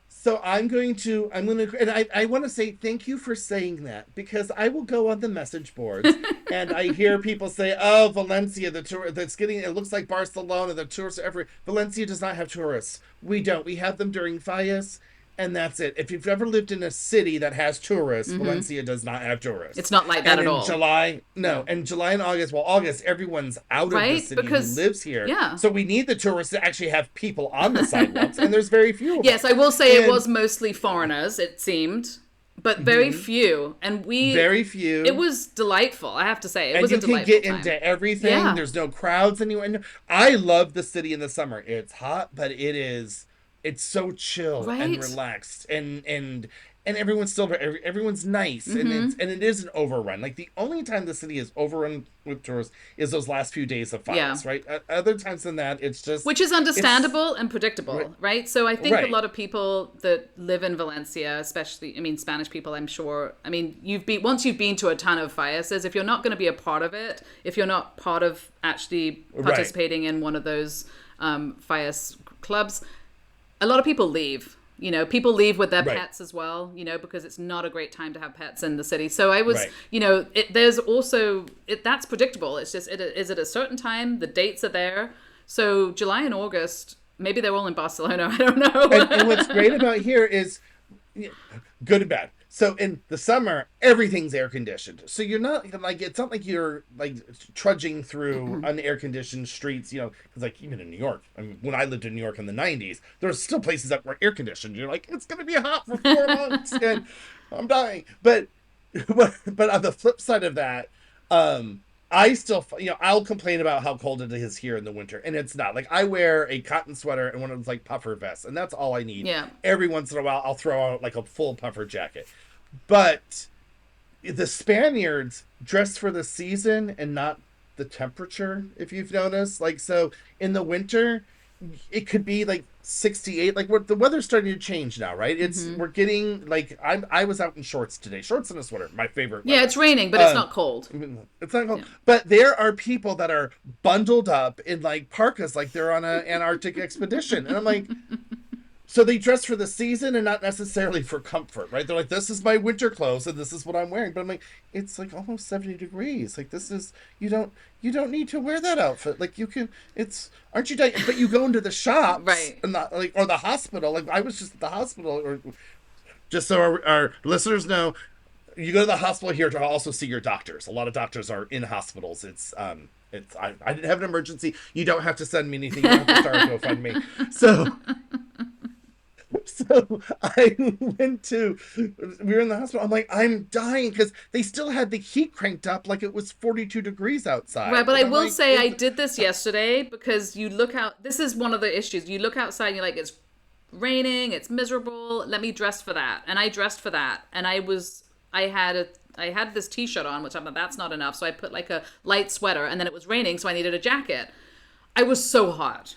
S1: So and I want to say thank you for saying that because I will go on the message boards and I hear people say, "Oh, Valencia, the tour that's getting it looks like Barcelona. The tourists are everywhere." Valencia does not have tourists. We don't. We have them during Fallas, and that's it. If you've ever lived in a city that has tourists, Valencia does not have tourists.
S2: It's not like that
S1: And
S2: at
S1: in
S2: all.
S1: July, no, and July and August, well, August, everyone's out of the
S2: Right?
S1: city
S2: Because
S1: who lives here.
S2: yeah.
S1: So we need the tourists to actually have people on the sidewalks, and there's very few of them.
S2: Yes, I will say it
S1: And-
S2: was mostly foreigners. It seemed, but very few, and
S1: very few.
S2: It was delightful. I have to say, it
S1: And
S2: was
S1: you
S2: a
S1: can
S2: delightful
S1: get
S2: time.
S1: into everything.
S2: Yeah.
S1: There's no crowds anywhere. No, I love the city in the summer. It's hot, but it's so chill and
S2: Right?
S1: relaxed, and everyone's still everyone's nice, and it is an overrun. Like the only time the city is overrun with tourists is those last few days of fires,
S2: Yeah.
S1: right? Other times than that, it's just
S2: Which is understandable and predictable, right? So I think a
S1: Right.
S2: lot of people that live in Valencia, especially, I mean, Spanish people, I'm sure. I mean, once you've been to a ton of fiestas, if you're not going to be a part of it, if you're not part of actually participating in one of those fies clubs, a lot of people leave. People leave with their
S1: Right.
S2: pets as well, because it's not a great time to have pets in the city. So I was,
S1: Right.
S2: there's also, that's predictable. It's just, is it a certain time? The dates are there. So July and August, maybe they're all in Barcelona. I don't know.
S1: and what's great about here is good and bad. So in the summer, everything's air conditioned. So you're not like it's not like you're like trudging through unair conditioned streets. Because like even in New York, I mean, when I lived in New York in the '90s, there's still places that were air conditioned. You're like, it's gonna be hot for 4 months, and I'm dying. But on the flip side of that, I still, I'll complain about how cold it is here in the winter, and it's not. Like, I wear a cotton sweater and one of those, like, puffer vests, and that's all I need.
S2: Yeah.
S1: Every once in a while, I'll throw out, like, a full puffer jacket. But the Spaniards dress for the season and not the temperature, if you've noticed. Like, so in the winter, it could be, like, 68. Like, the weather's starting to change now, right? We're getting, like, I was out in shorts today. Shorts and a sweater, my favorite
S2: Yeah,
S1: weather.
S2: it's raining, but it's not cold.
S1: It's not cold. But there are people that are bundled up in like parkas like they're on an Antarctic expedition. And I'm like, so they dress for the season and not necessarily for comfort, right? They're like, this is my winter clothes and this is what I'm wearing. But I'm like, it's like almost 70 degrees. Like this is you don't need to wear that outfit. Like you can aren't you dying? But you go into the shops
S2: Right.
S1: and not like or the hospital. Like I was just at the hospital or just so our listeners know, you go to the hospital here to also see your doctors. A lot of doctors are in hospitals. I didn't have an emergency. You don't have to send me anything. You don't have to start a GoFundMe. So So I went to, we were in the hospital. I'm like, I'm dying because they still had the heat cranked up like it was 42 degrees
S2: Right,
S1: outside.
S2: but I
S1: And I'm
S2: will
S1: like,
S2: say I did this yesterday because you look out. This is one of the issues. You look outside and you're like, it's raining, it's miserable. Let me dress for that, and I dressed for that, and I had this t-shirt on, which I'm like, that's not enough. So I put like a light sweater, and then it was raining, so I needed a jacket. I was so hot.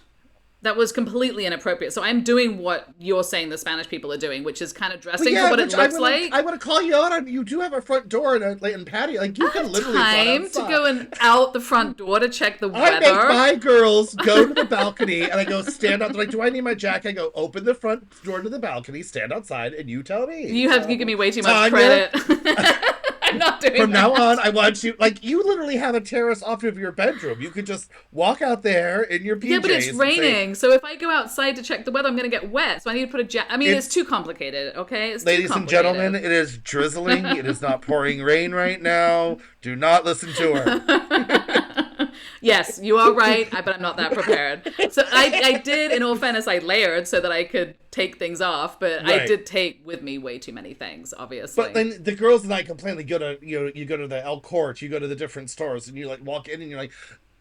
S2: That was completely inappropriate. So I'm doing what you're saying the Spanish people are doing, which is kind of
S1: but
S2: dressing for
S1: yeah,
S2: what it
S1: which I
S2: looks
S1: want to,
S2: like.
S1: I want to call you out on. You do have a front door and a and patio. Like you
S2: I
S1: can
S2: have
S1: literally run
S2: time to
S1: outside.
S2: go and out the front door to check the
S1: I make
S2: weather.
S1: my girls go to the balcony and I go stand out. They're like, do I need my jacket? I go open the front door to the balcony, stand outside, and you tell me.
S2: You give
S1: So,
S2: me way too much
S1: Tanya,
S2: credit. I'm not doing
S1: from now on,
S2: that.
S1: I want you like you literally have a terrace off of your bedroom. You could just walk out there in your
S2: Yeah, but it's
S1: PJs and say,
S2: raining. So if I go outside to check the weather, I'm going to get wet. So I need to put a jacket. I mean, it's
S1: "It's
S2: too complicated, okay? It's too
S1: ladies and gentlemen,
S2: complicated.
S1: it is drizzling. It is not pouring rain right now. Do not listen to her."
S2: Yes, you are right, but I'm not that prepared. So I did, in all fairness, I layered so that I could take things off, but I
S1: Right.
S2: did take with me way too many things,
S1: But
S2: obviously.
S1: then the girls and I complain. They go to you go to the El Court, you go to the different stores, and you like walk in and you're like,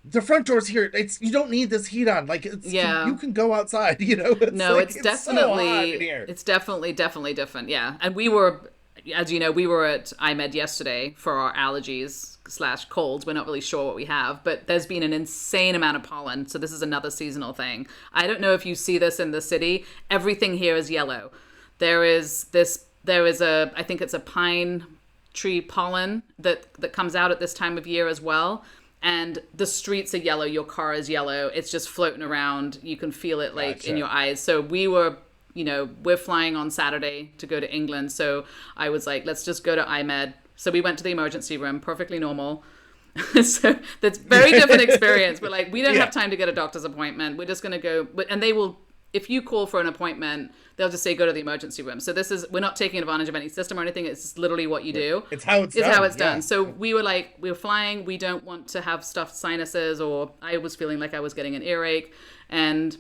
S1: the front door's here. It's you don't need this heat on. Like you
S2: Yeah.
S1: can go outside. It's
S2: No,
S1: like it's so hot in here.
S2: it's definitely different. Yeah. And we were, as you know, we were at IMED yesterday for our allergies slash colds. We're not really sure what we have, but there's been an insane amount of pollen. So this is another seasonal thing. I don't know if you see this in the city. Everything here is yellow. There is I think it's a pine tree pollen that comes out at this time of year as well. And the streets are yellow, your car is yellow, it's just floating around, you can feel it like in
S1: Gotcha.
S2: your eyes. So we're flying on Saturday to go to England, so I was like, let's just go to IMED. So we went to the emergency room, perfectly normal. So that's very different experience, but like we don't
S1: Yeah.
S2: have time to get a doctor's appointment, we're just going to go, and they will, if you call for an appointment, they'll just say go to the emergency room. So we're not taking advantage of any system or anything, it's just literally what you do.
S1: It's how it's
S2: It's
S1: done.
S2: how it's
S1: Yeah.
S2: done. So we were flying, we don't want to have stuffed sinuses, or I was feeling like I was getting an earache, and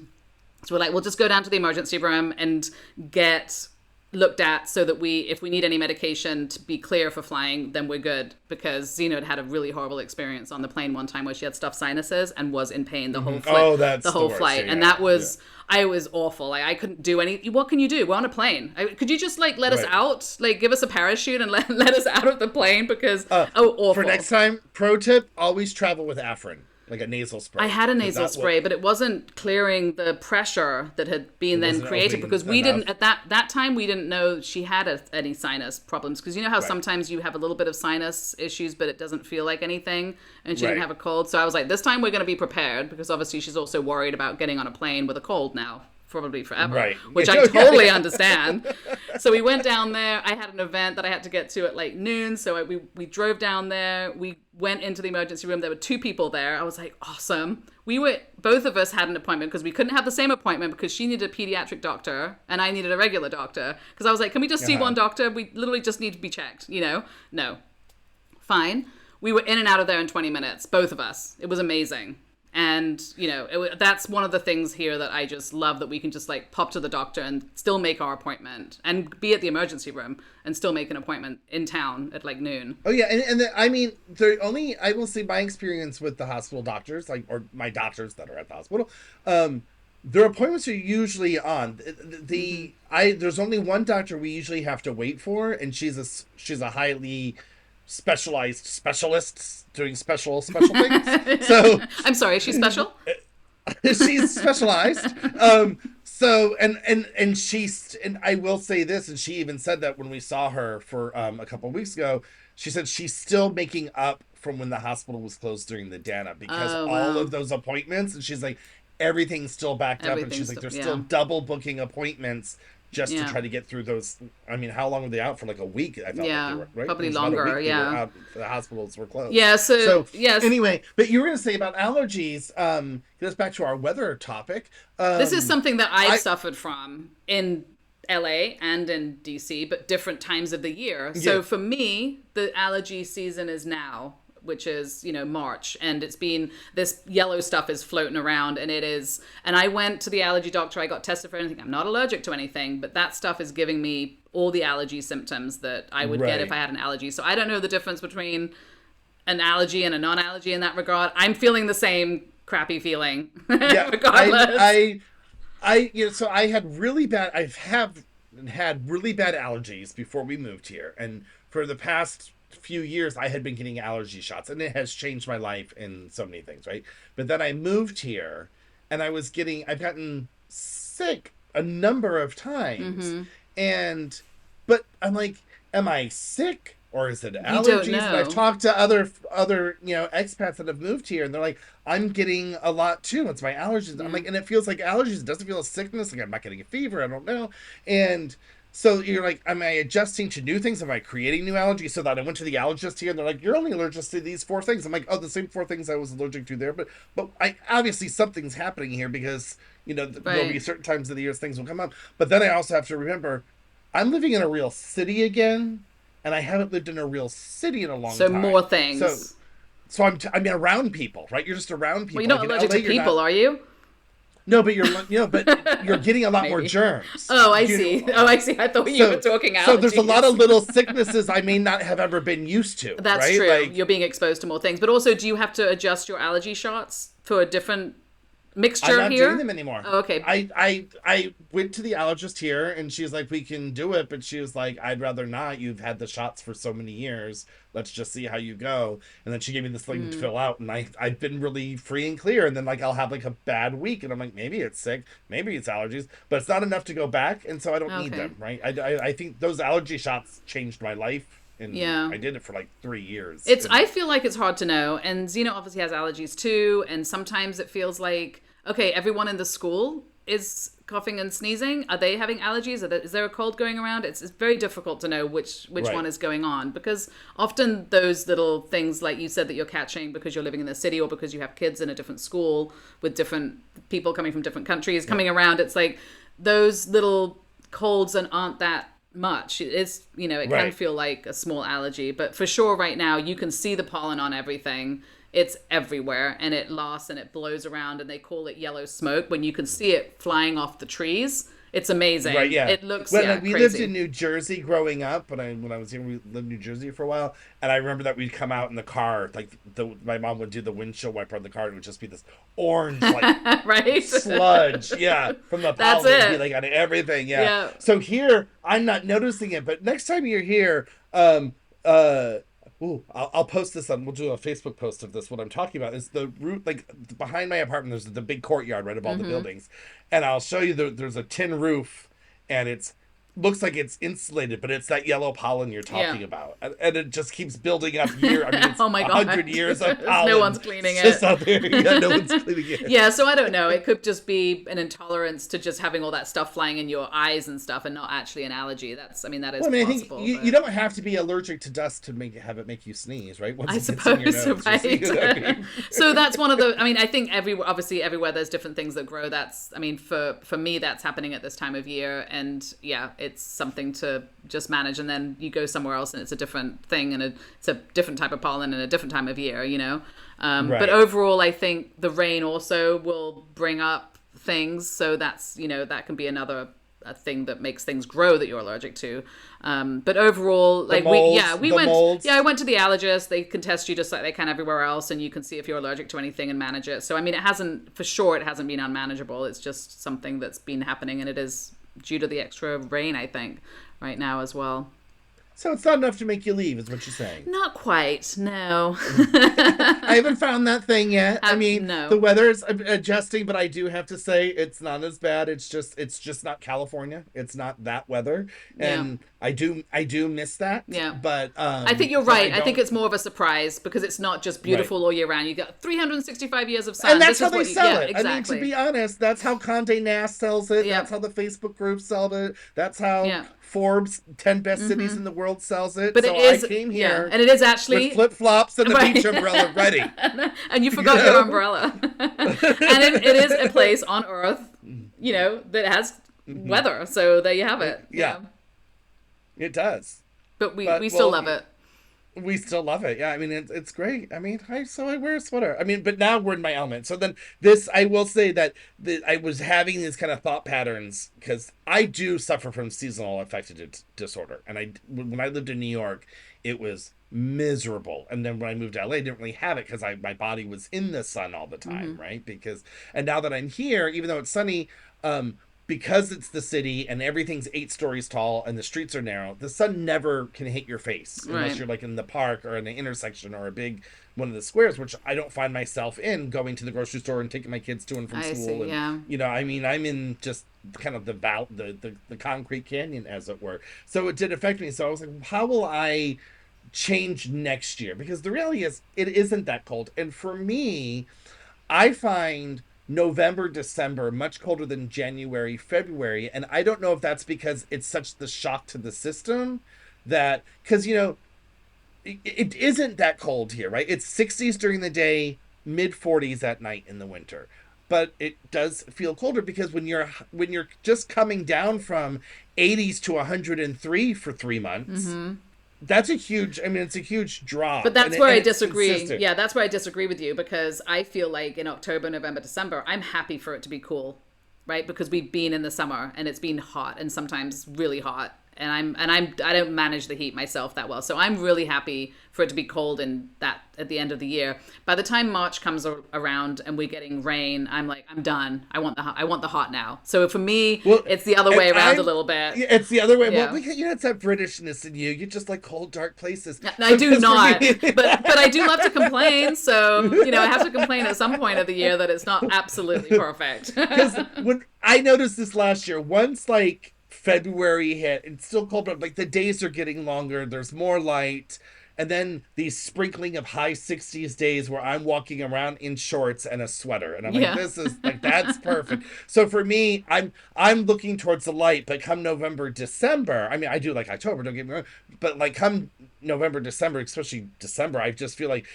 S2: so we're like, we'll just go down to the emergency room and get looked at so that if we need any medication to be clear for flying, then we're good. Because Zena had a really horrible experience on the plane one time where she had stuffed sinuses and was in pain the whole flight.
S1: Oh, that's
S2: the whole
S1: the worst.
S2: flight,
S1: Yeah,
S2: and that was I was awful. Like I couldn't do any. What can you do? We're on a plane. Could you just like let us
S1: Right.
S2: out? Like give us a parachute and let us out of the plane because awful.
S1: For next time, pro tip: always travel with Afrin, like a nasal spray.
S2: I had a
S1: 'Cause
S2: nasal
S1: that
S2: spray, but it wasn't clearing the pressure that had been then
S1: wasn't
S2: created
S1: opening
S2: because we
S1: enough.
S2: didn't at that time we didn't know she had any sinus problems, because you know how
S1: Right.
S2: sometimes you have a little bit of sinus issues but it doesn't feel like anything, and she
S1: Right.
S2: didn't have a cold. So I was like, this time we're going to be prepared, because obviously she's also worried about getting on a plane with a cold now. Probably forever,
S1: Right.
S2: which I
S1: Yeah,
S2: totally
S1: yeah.
S2: understand. So we went down there. I had an event that I had to get to at like noon, so we drove down there. We went into the emergency room. There were 2 people there. I was like, awesome. Both of us had an appointment because we couldn't have the same appointment because she needed a pediatric doctor and I needed a regular doctor. Because I was like, can we just see one doctor? We literally just need to be checked, No. Fine. We were in and out of there in 20 minutes, both of us. It was amazing. And, that's one of the things here that I just love, that we can just like pop to the doctor and still make our appointment and be at the emergency room and still make an appointment in town at like noon.
S1: Oh yeah, I mean, I will say my experience with the hospital doctors, like or my doctors that are at the hospital, their appointments are usually on. There's only one doctor we usually have to wait for, and she's a highly specialized specialist doing special things. So
S2: I'm sorry, is she special?
S1: she's specialized. So and I will say this, and she even said that when we saw her for a couple of weeks ago, she said she's still making up from when the hospital was closed during the Dana, because
S2: Oh,
S1: all
S2: wow.
S1: of those appointments, and she's like, everything's still backed up, and
S2: Everything's
S1: she's like,
S2: still-
S1: they're
S2: yeah.
S1: still double booking appointments just
S2: Yeah.
S1: to try to get through those. I mean, how long were they out for? Like a week? I felt
S2: Yeah,
S1: like they were, right?
S2: probably
S1: It was about a
S2: longer,
S1: week they were
S2: yeah.
S1: out, the hospitals were closed.
S2: Yeah, so yes.
S1: Anyway, but you were going to say about allergies. Get us back to our weather topic.
S2: This is something that I've
S1: I-
S2: suffered from in LA and in DC, but different times of the year. So
S1: Yeah.
S2: for me, the allergy season is now. which is, March, and it's been, this yellow stuff is floating around, and I went to the allergy doctor, I got tested for anything. I'm not allergic to anything, but that stuff is giving me all the allergy symptoms that I would get if I had an allergy. So I don't know the difference between an allergy and a non-allergy in that regard. I'm feeling the same crappy feeling,
S1: Yeah,
S2: regardless.
S1: so I had really bad. Have had really bad allergies before we moved here, and for the past few years, I had been getting allergy shots, and it has changed my life in so many things, right? But then I moved here, and I've gotten sick a number of times, and but I'm like, am I sick? Or is it
S2: You don't
S1: allergies? And I've
S2: know.
S1: talked to other expats that have moved here, and they're like, I'm getting a lot too. It's my allergies. I'm
S2: Yeah.
S1: like, and it feels like allergies. It doesn't feel a sickness. Like I'm not getting a fever. I don't know. And so you're like, am I adjusting to new things? Am I creating new allergies? So that I went to the allergist here, and they're like, you're only allergic to these four things. I'm like, oh, the same four things I was allergic to there, but I obviously something's happening here because there'll be
S2: Right.
S1: certain times of the year things will come up. But then I also have to remember, I'm living in a real city again, and I haven't lived in a real city in a long
S2: So more
S1: time. So
S2: things.
S1: so I'm around people, right? You're just around
S2: Well, you're
S1: people.
S2: not
S1: Like in
S2: allergic
S1: LA,
S2: to
S1: you're
S2: people,
S1: not.
S2: are you?
S1: No, but you're getting a lot more
S2: Maybe.
S1: germs.
S2: Oh, I see. Oh, I see. I thought you were
S1: So
S2: talking
S1: there's a lot of
S2: allergies.
S1: little sicknesses I may not have ever been used to,
S2: That's
S1: right?
S2: true.
S1: Like
S2: You're being exposed to more things. But also, do you have to adjust your allergy shots for a different
S1: I'm
S2: mixture
S1: not doing
S2: here?
S1: them anymore.
S2: Oh, okay.
S1: I went to the allergist here, and she's like, we can do it, but she was like, I'd rather not. You've had the shots for so many years. Let's just see how you go. And then she gave me this thing to fill out, and I've been really free and clear. And then like I'll have like a bad week, and I'm like, maybe it's sick, maybe it's allergies, but it's not enough to go back, and so I don't need
S2: Okay.
S1: them, right? I think those allergy shots changed my life, and
S2: Yeah.
S1: I did it for like 3 years.
S2: It's.
S1: And
S2: I feel like it's hard to know, and Zeno obviously has allergies too, and sometimes it feels like, okay, everyone in the school is coughing and sneezing. Are they having allergies? Is there a cold going around? It's very difficult to know which one
S1: right,
S2: is going on, because often those little things, like you said, that you're catching because you're living in the city or because you have kids in a different school with different people coming from different countries coming around. It's like those little colds and aren't that much. It can
S1: right.
S2: feel like a small allergy, but for sure right now you can see the pollen on everything. It's everywhere, and it lasts and it blows around, and they call it yellow smoke when you can see it flying off the trees. It's amazing.
S1: Right, yeah.
S2: It looks,
S1: Well,
S2: yeah,
S1: we lived
S2: crazy.
S1: in New Jersey growing up. When I was here, we lived in New Jersey for a while, and I remember that we'd come out in the car, like my mom would do the windshield wiper on the car, and it would just be this orange like
S2: Right.
S1: sludge, yeah, from the
S2: That's
S1: pollen. It'd be
S2: it.
S1: like on everything, yeah.
S2: Yeah.
S1: So here, I'm not noticing it, but next time you're here, ooh, I'll post this on. We'll do a Facebook post of this. What I'm talking about is the root, like behind my apartment. There's the big courtyard right above all the buildings, and I'll show you. There's a tin roof, and it's looks like it's insulated, but it's that yellow pollen you're talking
S2: Yeah.
S1: about, and it just keeps building up year. I mean, it's
S2: Oh my God.
S1: 100 years of pollen.
S2: No one's cleaning
S1: It's just
S2: it.
S1: out there. Yeah, no one's cleaning it.
S2: Yeah, so I don't know. It could just be an intolerance to just having all that stuff flying in your eyes and stuff, and not actually an allergy. That is
S1: Well, I mean, I think
S2: possible.
S1: you don't have to be allergic to dust to have it make you sneeze, right? Once
S2: I
S1: it gets in your
S2: suppose,
S1: nose, you see what I
S2: right?
S1: mean?
S2: So that's one of the. I mean, I think obviously everywhere there's different things that grow. I mean, for me, that's happening at this time of year, and yeah, it's something to just manage. And then you go somewhere else, and it's a different thing, and it's a different type of pollen and a different time of year, But
S1: Right.
S2: overall, I think the rain also will bring up things. So that's that can be another a thing that makes things grow that you're allergic to. But overall, like we
S1: The
S2: went,
S1: molds.
S2: I went to the allergist. They can test you just like they can everywhere else, and you can see if you're allergic to anything and manage it. So I mean, it hasn't been unmanageable. It's just something that's been happening, and it is due to the extra rain, I think, right now as well.
S1: So it's not enough to make you leave, is what you're saying.
S2: Not quite, no.
S1: I haven't found that thing yet. I mean,
S2: No.
S1: the weather's adjusting, but I do have to say it's not as bad. It's just not California. It's not that weather, and I do miss that.
S2: Yeah.
S1: But
S2: I think you're
S1: so
S2: right. I think
S1: don't-
S2: it's more of a surprise because it's not just beautiful all year round. You got 365 years of sun.
S1: and that's
S2: This
S1: how
S2: is
S1: they
S2: what
S1: sell it.
S2: Exactly.
S1: I mean, to be honest, that's how Condé Nast sells it.
S2: Yep.
S1: That's how the Facebook group sells it. That's how
S2: Yeah.
S1: Forbes 10 best cities in the world sells it.
S2: But
S1: So
S2: it is,
S1: I came here
S2: and it is actually,
S1: with flip flops and a
S2: Right.
S1: beach umbrella ready.
S2: and you forgot your umbrella. And it is a place on Earth, that has weather. So there you have it.
S1: Yeah. It does.
S2: But we
S1: But,
S2: still
S1: well,
S2: love it.
S1: We still love it. Yeah, I mean it's great. I mean, I wear a sweater. I mean, but now we're in my element. So then this, I will say that I was having these kind of thought patterns because I do suffer from seasonal affective disorder, and I when I lived in New York, it was miserable. And then when I moved to LA, I didn't really have it because I my body was in the sun all the time,
S2: Hmm.
S1: right? Because and now that I'm here, even though it's sunny, um, because it's the city and everything's 8 stories tall and the streets are narrow, the sun never can hit your face unless
S2: Right.
S1: you're like in the park or in an intersection or a big one of the squares, which I don't find myself in going to the grocery store and taking my kids to and from
S2: I
S1: school.
S2: see.
S1: And,
S2: Yeah.
S1: I mean, I'm in just kind of the concrete canyon, as it were. So it did affect me. So I was like, how will I change next year? Because the reality is, it isn't that cold. And for me, I find November, December much colder than January, February. And I don't know if that's because it's such the shock to the system that, because, it isn't that cold here, right? It's 60s during the day, mid 40s at night in the winter. But it does feel colder because when you're just coming down from 80s to 103 for 3 months,
S2: Hmm.
S1: that's a huge, I mean, it's a huge
S2: But
S1: drop, and
S2: that's where I
S1: it's
S2: disagree.
S1: consistent.
S2: Yeah, that's where I disagree with you because I feel like in October, November, December, I'm happy for it to be cool, right? Because we've been in the summer and it's been hot and sometimes really hot. I don't manage the heat myself that well. So I'm really happy for it to be cold and that at the end of the year. By the time March comes around and we're getting rain, I'm like, I'm done. I want the hot now. So for me,
S1: Well,
S2: it's the other
S1: and
S2: way around a
S1: I'm
S2: little bit.
S1: yeah, it's the other way. Well,
S2: Yeah.
S1: because it's that Britishness in you. You just like cold, dark places.
S2: No, I
S1: So
S2: do
S1: because for me,
S2: not, but I do love to complain. So I have to complain at some point of the year that it's not absolutely perfect.
S1: because when I noticed this last year, once like February hit, it's still cold, but like the days are getting longer. There's more light. And then these sprinkling of high 60s days where I'm walking around in shorts and a sweater. And I'm like,
S2: Yeah.
S1: this is like that's perfect. So for me, I'm looking towards the light, but come November, December, I mean I do like October, don't get me wrong, but like come November, December, especially December, I just feel like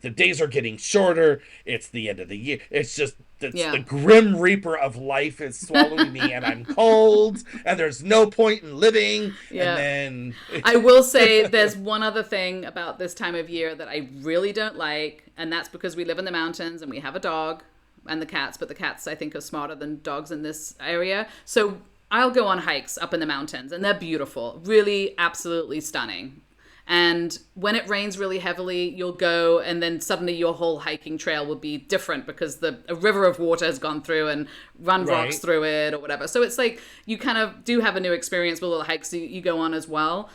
S1: the days are getting shorter. It's the end of the year. It's just it's the
S2: Yeah.
S1: grim reaper of life is swallowing me, and I'm cold, and there's no point in living. And
S2: Yeah.
S1: then
S2: I will say there's one other thing about this time of year that I really don't like, and that's because we live in the mountains and we have a dog and the cats, but the cats I think are smarter than dogs in this area. So I'll go on hikes up in the mountains and they're beautiful, really absolutely stunning. And when it rains really heavily, you'll go, and then suddenly your whole hiking trail will be different because a river of water has gone through and run rocks
S1: right,
S2: through it or whatever. So it's like you kind of do have a new experience with little hikes you go on as well.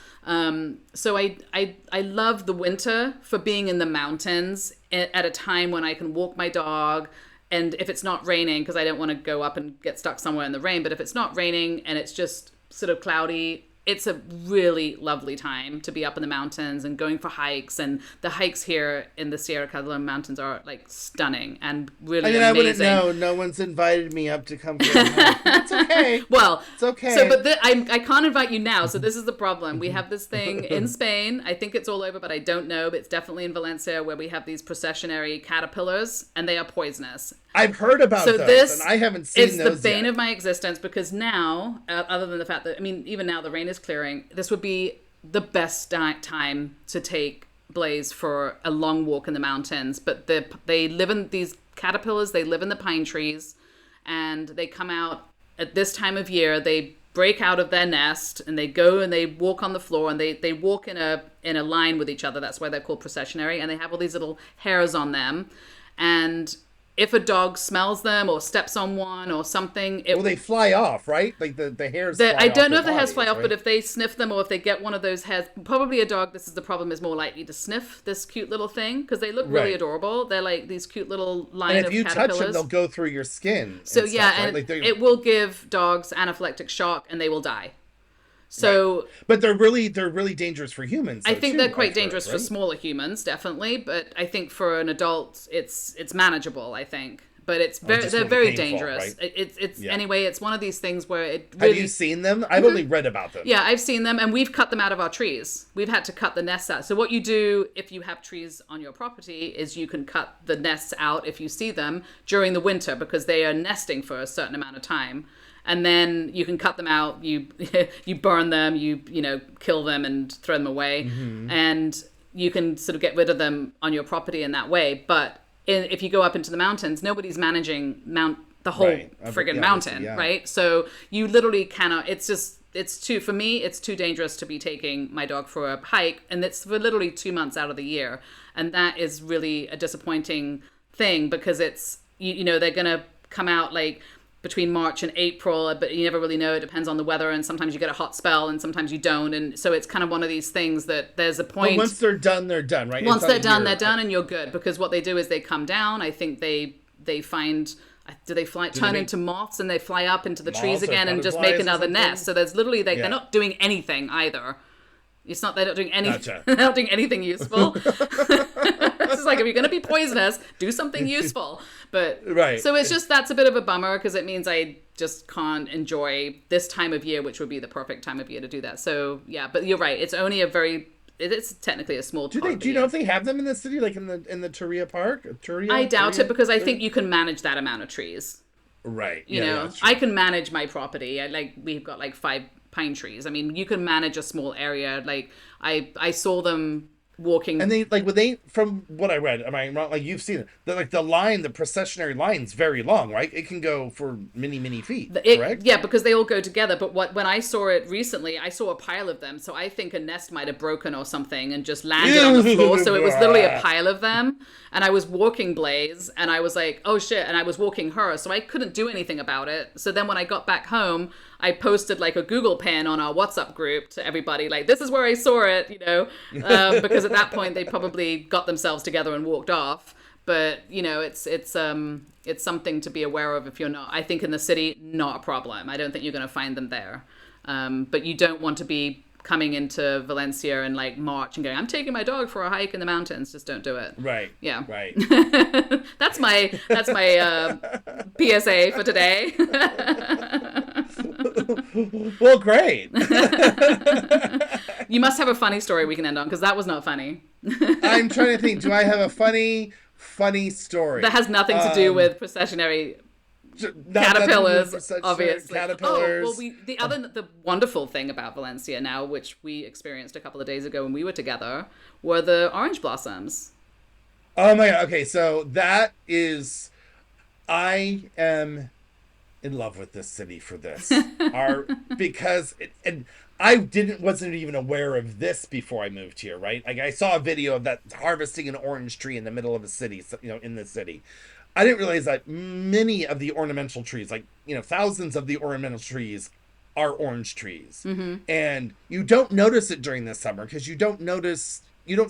S2: So I love the winter for being in the mountains at a time when I can walk my dog. And if it's not raining, because I don't want to go up and get stuck somewhere in the rain, but if it's not raining and it's just sort of cloudy, it's a really lovely time to be up in the mountains and going for hikes. And the hikes here in the Sierra Catalan mountains are like stunning and
S1: I
S2: really
S1: mean, I wouldn't
S2: amazing.
S1: know. No one's invited me up to come for a hike, but it's okay.
S2: Well,
S1: It's okay.
S2: so but I can't invite you now. So this is the problem. We have this thing in Spain. I think it's all over, but I don't know. But it's definitely in Valencia where we have these processionary caterpillars, and they are poisonous.
S1: I've heard about
S2: So
S1: those,
S2: this
S1: and I haven't
S2: is
S1: seen
S2: the
S1: those
S2: bane
S1: yet.
S2: of my existence because now, other than the fact that I mean, even now the rain is clearing, this would be the best time to take Blaze for a long walk in the mountains. But they live in these caterpillars. They live in the pine trees, and they come out at this time of year. They break out of their nest and they go and they walk on the floor and they walk in a line with each other. That's why they're called processionary, and they have all these little hairs on them. And if a dog smells them or steps on one or something,
S1: Well, they fly off, right? Like the hairs
S2: I
S1: fly off
S2: don't know
S1: their
S2: if the hairs fly
S1: bodies,
S2: off, but
S1: right?
S2: if they sniff them or if they get one of those hairs, probably a dog, this is the problem, is more likely to sniff this cute little thing because they look really
S1: Right.
S2: adorable. They're like these cute little
S1: And
S2: line
S1: if
S2: of
S1: you touch them,
S2: caterpillars.
S1: they'll go through your skin.
S2: So
S1: And
S2: yeah,
S1: stuff, right?
S2: and
S1: Like they're
S2: it will give dogs anaphylactic shock and they will die. So
S1: but they're really dangerous for humans.
S2: I
S1: Though,
S2: think
S1: too,
S2: they're quite
S1: I've heard,
S2: dangerous for
S1: right?
S2: smaller humans, definitely. But I think for an adult, it's manageable. I think, but it's
S1: Oh,
S2: very
S1: just
S2: they're
S1: really
S2: very
S1: painful,
S2: dangerous.
S1: right?
S2: It's
S1: Yeah.
S2: anyway. It's one of these things where it
S1: Have
S2: really
S1: you seen them? I've only read about them.
S2: yeah, I've seen them, and we've cut them out of our trees. We've had to cut the nests out. So what you do if you have trees on your property is you can cut the nests out if you see them during the winter because they are nesting for a certain amount of time. And then you can cut them out. You you burn them. You kill them and throw them away. And you can sort of get rid of them on your property in that way. But if you go up into the mountains, nobody's managing the whole
S1: Right.
S2: friggin'
S1: Yeah,
S2: mountain,
S1: yeah.
S2: right? So you literally cannot. It's too, for me, it's too dangerous to be taking my dog for a hike, and it's for literally 2 months out of the year, and that is really a disappointing thing because it's you know they're gonna come out like between March and April, but you never really know. It depends on the weather, and sometimes you get a hot spell, and sometimes you don't, and so it's kind of one of these things that there's a point.
S1: But once they're done, right?
S2: Once they're done, they're done, and you're good because what they do is they come down. I think they find. Do they turn into moths and they fly up into the trees again and just make another nest? So there's literally they're not doing anything either. They're not doing any
S1: Gotcha.
S2: they're not doing anything useful. It's just like if you're going to be poisonous, do something useful. But
S1: right.
S2: So it's just that's a bit of a bummer because it means I just can't enjoy this time of year, which would be the perfect time of year to do that. So yeah, but you're right. It's only it's technically a small.
S1: Do you know if they have them in the city, like in the Turia Park?
S2: I doubt it because I think you can manage that amount of trees.
S1: Right.
S2: You know, I can manage my property. We've got like 5 pine trees. I mean, you can manage a small area. Like I saw them walking.
S1: And from what I read, am I wrong? Like you've seen it, the processionary line's very long, right? It can go for many feet, correct?
S2: Yeah, because they all go together. But when I saw it recently, I saw a pile of them. So I think a nest might have broken or something and just landed on the floor. So it was literally a pile of them. And I was walking Blaze, and I was like, oh shit! And I was walking her, so I couldn't do anything about it. So then when I got back home, I posted like a Google pin on our WhatsApp group to everybody, like, this is where I saw it, you know, because at that point they probably got themselves together and walked off. But you know, it's something to be aware of if you're not. I think in the city, not a problem. I don't think you're going to find them there. But you don't want to be coming into Valencia in like March and going, I'm taking my dog for a hike in the mountains. Just don't do it.
S1: Right.
S2: Yeah.
S1: Right.
S2: That's my PSA for today.
S1: Well, great.
S2: You must have a funny story we can end on because that was not funny.
S1: I'm trying to think. Do I have a funny story
S2: that has nothing to do with processionary caterpillars, obviously.
S1: Caterpillars.
S2: Oh, well, the wonderful thing about Valencia now, which we experienced a couple of days ago when we were together, were the orange blossoms.
S1: Oh my god. Okay, so I am in love with this city for this. And I wasn't even aware of this before I moved here, right? Like I saw a video of that harvesting an orange tree in the middle of a city, in the city. I didn't realize that many of the ornamental trees, thousands of the ornamental trees are orange trees.
S2: Mm-hmm.
S1: And you don't notice it during the summer because you don't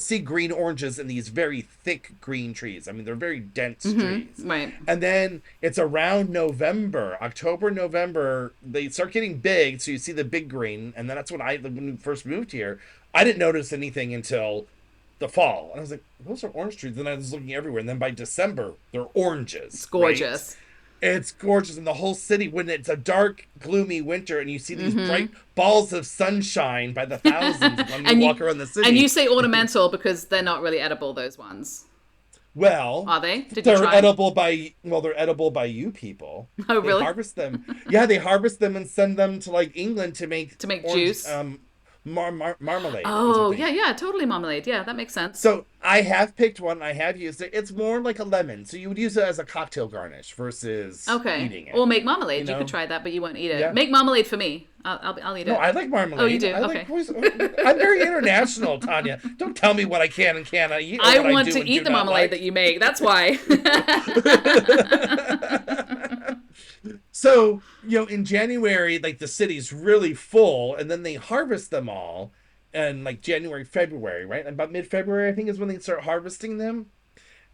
S1: see green oranges in these very thick green trees. I mean, they're very dense trees.
S2: Right.
S1: And then it's around October, November, they start getting big. So you see the big green. And then that's when we first moved here, I didn't notice anything until the fall. And I was like, those are orange trees. And I was looking everywhere. And then by December, they're oranges.
S2: It's gorgeous.
S1: Right? It's gorgeous in the whole city when it's a dark, gloomy winter and you see these bright balls of sunshine by the thousands when you walk around the city.
S2: And you say ornamental because they're not really edible, those ones.
S1: Well,
S2: are they?
S1: They're edible by you people.
S2: Oh, really?
S1: They harvest them. Yeah, they harvest them and send them to like England to make
S2: orange, juice.
S1: Marmalade.
S2: Oh, yeah, totally marmalade. Yeah, that makes sense.
S1: So I have picked one. I have used it. It's more like a lemon. So you would use it as a cocktail garnish versus eating it.
S2: Or make marmalade. You could try that, but you won't eat it. Yeah. Make marmalade for me. I'll eat it.
S1: No, I like marmalade.
S2: Oh, you do?
S1: Okay. I'm very international, Tanya. Don't tell me what I can and cannot eat.
S2: I want to eat the marmalade that you make. That's why.
S1: So, in January, like the city's really full and then they harvest them all in like January, February, right? About mid-February, I think is when they start harvesting them.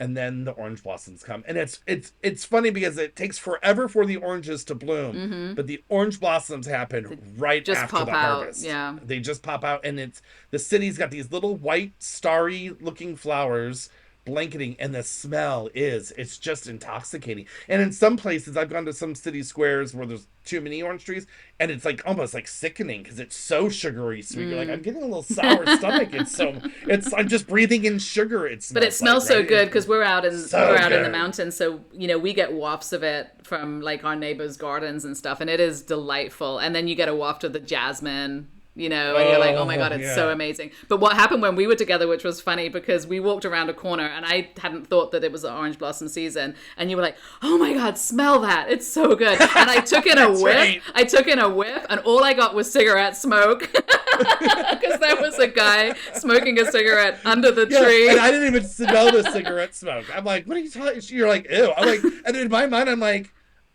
S1: And then the orange blossoms come. And it's funny because it takes forever for the oranges to bloom, but the orange blossoms happen right after the harvest.
S2: Yeah.
S1: They just pop out and the city's got these little white starry looking flowers blanketing, and the smell it's just intoxicating. And in some places, I've gone to some city squares where there's too many orange trees and it's like almost like sickening because it's so sugary sweet. You're like, I'm getting a little sour stomach. I'm just breathing in sugar.
S2: But it smells so good because we're out in the mountains, so we get wafts of it from like our neighbors' gardens and stuff, and it is delightful. And then you get a waft of the jasmine. and you're like, oh my
S1: Oh,
S2: God, it's so
S1: yeah.
S2: amazing. But what happened when we were together, which was funny because we walked around a corner and I hadn't thought that it was the orange blossom season. And you were like, oh my God, smell that. It's so good. And I took in a
S1: That's
S2: whiff.
S1: right.
S2: I took in a whiff and all I got was cigarette smoke. Because there was a guy smoking a cigarette under the
S1: Yeah,
S2: tree.
S1: and I didn't even smell the cigarette smoke. I'm like, what are you talking? You're like, ew. I'm like, and in my mind, I'm like,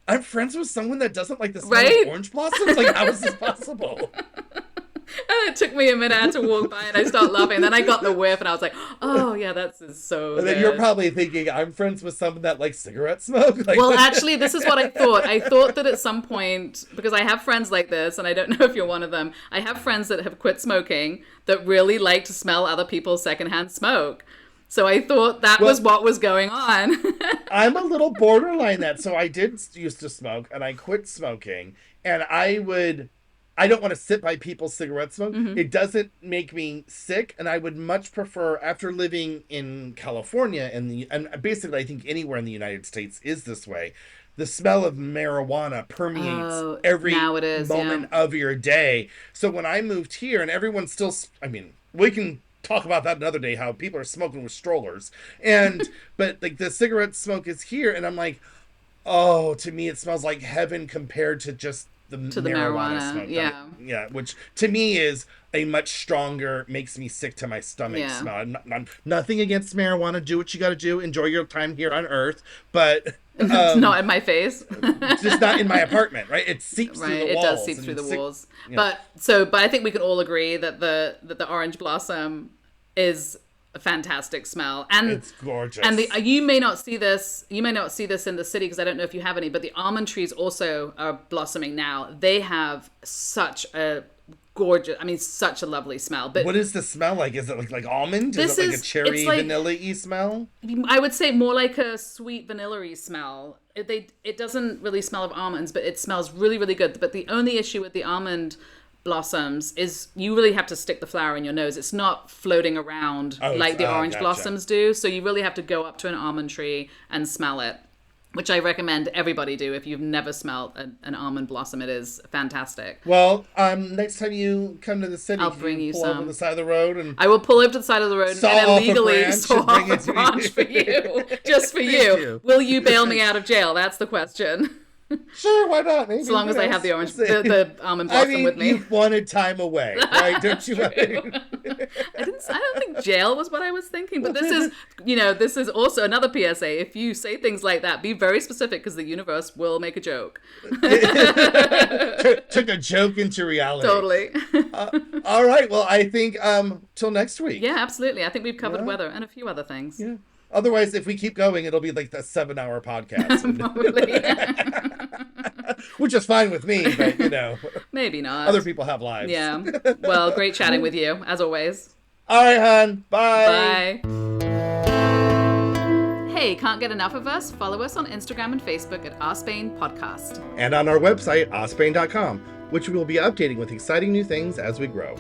S1: I'm friends with someone that doesn't like the smell
S2: Right?
S1: of orange blossoms. Like, how is this possible?
S2: And it took me a minute to walk by and I started laughing. Then I got the whiff and I was like, oh yeah, that's so
S1: And then
S2: good.
S1: you're probably thinking, I'm friends with someone that likes cigarette smoke. Like,
S2: Well, actually, this is what I thought. I thought that at some point, because I have friends like this, and I don't know if you're one of them, I have friends that have quit smoking that really like to smell other people's secondhand smoke. So I thought that was what was going on.
S1: I'm a little borderline that. So I did used to smoke and I quit smoking. And I don't want to sit by people's cigarette smoke.
S2: Mm-hmm.
S1: It doesn't make me sick. And I would much prefer, after living in California and basically I think anywhere in the United States is this way, the smell of marijuana permeates every
S2: now it is,
S1: moment of your day. So when I moved here and everyone's still, I mean, we can talk about that another day, how people are smoking with strollers. But like the cigarette smoke is here and I'm like, oh, to me it smells like heaven compared to just the marijuana smoke.
S2: Yeah.
S1: Yeah, which to me is a much stronger, makes me sick to my stomach smell. Nothing against marijuana. Do what you got to do. Enjoy your time here on Earth, but
S2: not in my face.
S1: just not in my apartment. Right? It seeps through the walls.
S2: It does seep through the walls. Yeah. But I think we can all agree that the orange blossom is a fantastic smell, and
S1: it's gorgeous.
S2: And you may not see this in the city because I don't know if you have any, but the almond trees also are blossoming now. They have such a gorgeous, such a lovely smell. But
S1: what is the smell like? Is it like almond? Is it like a cherry vanilla-y smell?
S2: I would say more like a sweet vanilla-y smell. It doesn't really smell of almonds, but it smells really, really good. But the only issue with the almond blossoms is you really have to stick the flower in your nose. It's not floating around like the orange blossoms do. So you really have to go up to an almond tree and smell it, which I recommend everybody do. If you've never smelled an almond blossom, it is fantastic.
S1: Well, next time you come to the city,
S2: I'll bring you
S1: pull
S2: some.
S1: over the side of the road and
S2: I will pull over to the side of the road and illegally saw off a branch for you, just for you. Will you bail me out of jail? That's the question.
S1: Sure, why not? Maybe,
S2: as long as I have the almond blossom with me.
S1: You wanted time away, right? Don't you?
S2: I don't think jail was what I was thinking, but this is also another PSA. If you say things like that, be very specific because the universe will make a joke.
S1: Took a joke into reality.
S2: Totally.
S1: All right. Well, I think till next week.
S2: Yeah, absolutely. I think we've covered weather and a few other things.
S1: Yeah. Otherwise, if we keep going, it'll be like the 7-hour podcast. Which is fine with me, but
S2: maybe not.
S1: Other people have lives.
S2: Yeah. Well, great chatting with you, as always.
S1: All right, hon. Bye.
S2: Bye. Hey, can't get enough of us? Follow us on Instagram and Facebook at Our Spain Podcast.
S1: And on our website, ospain.com, which we will be updating with exciting new things as we grow.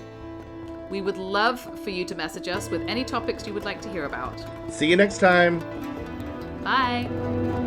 S2: We would love for you to message us with any topics you would like to hear about.
S1: See you next time.
S2: Bye.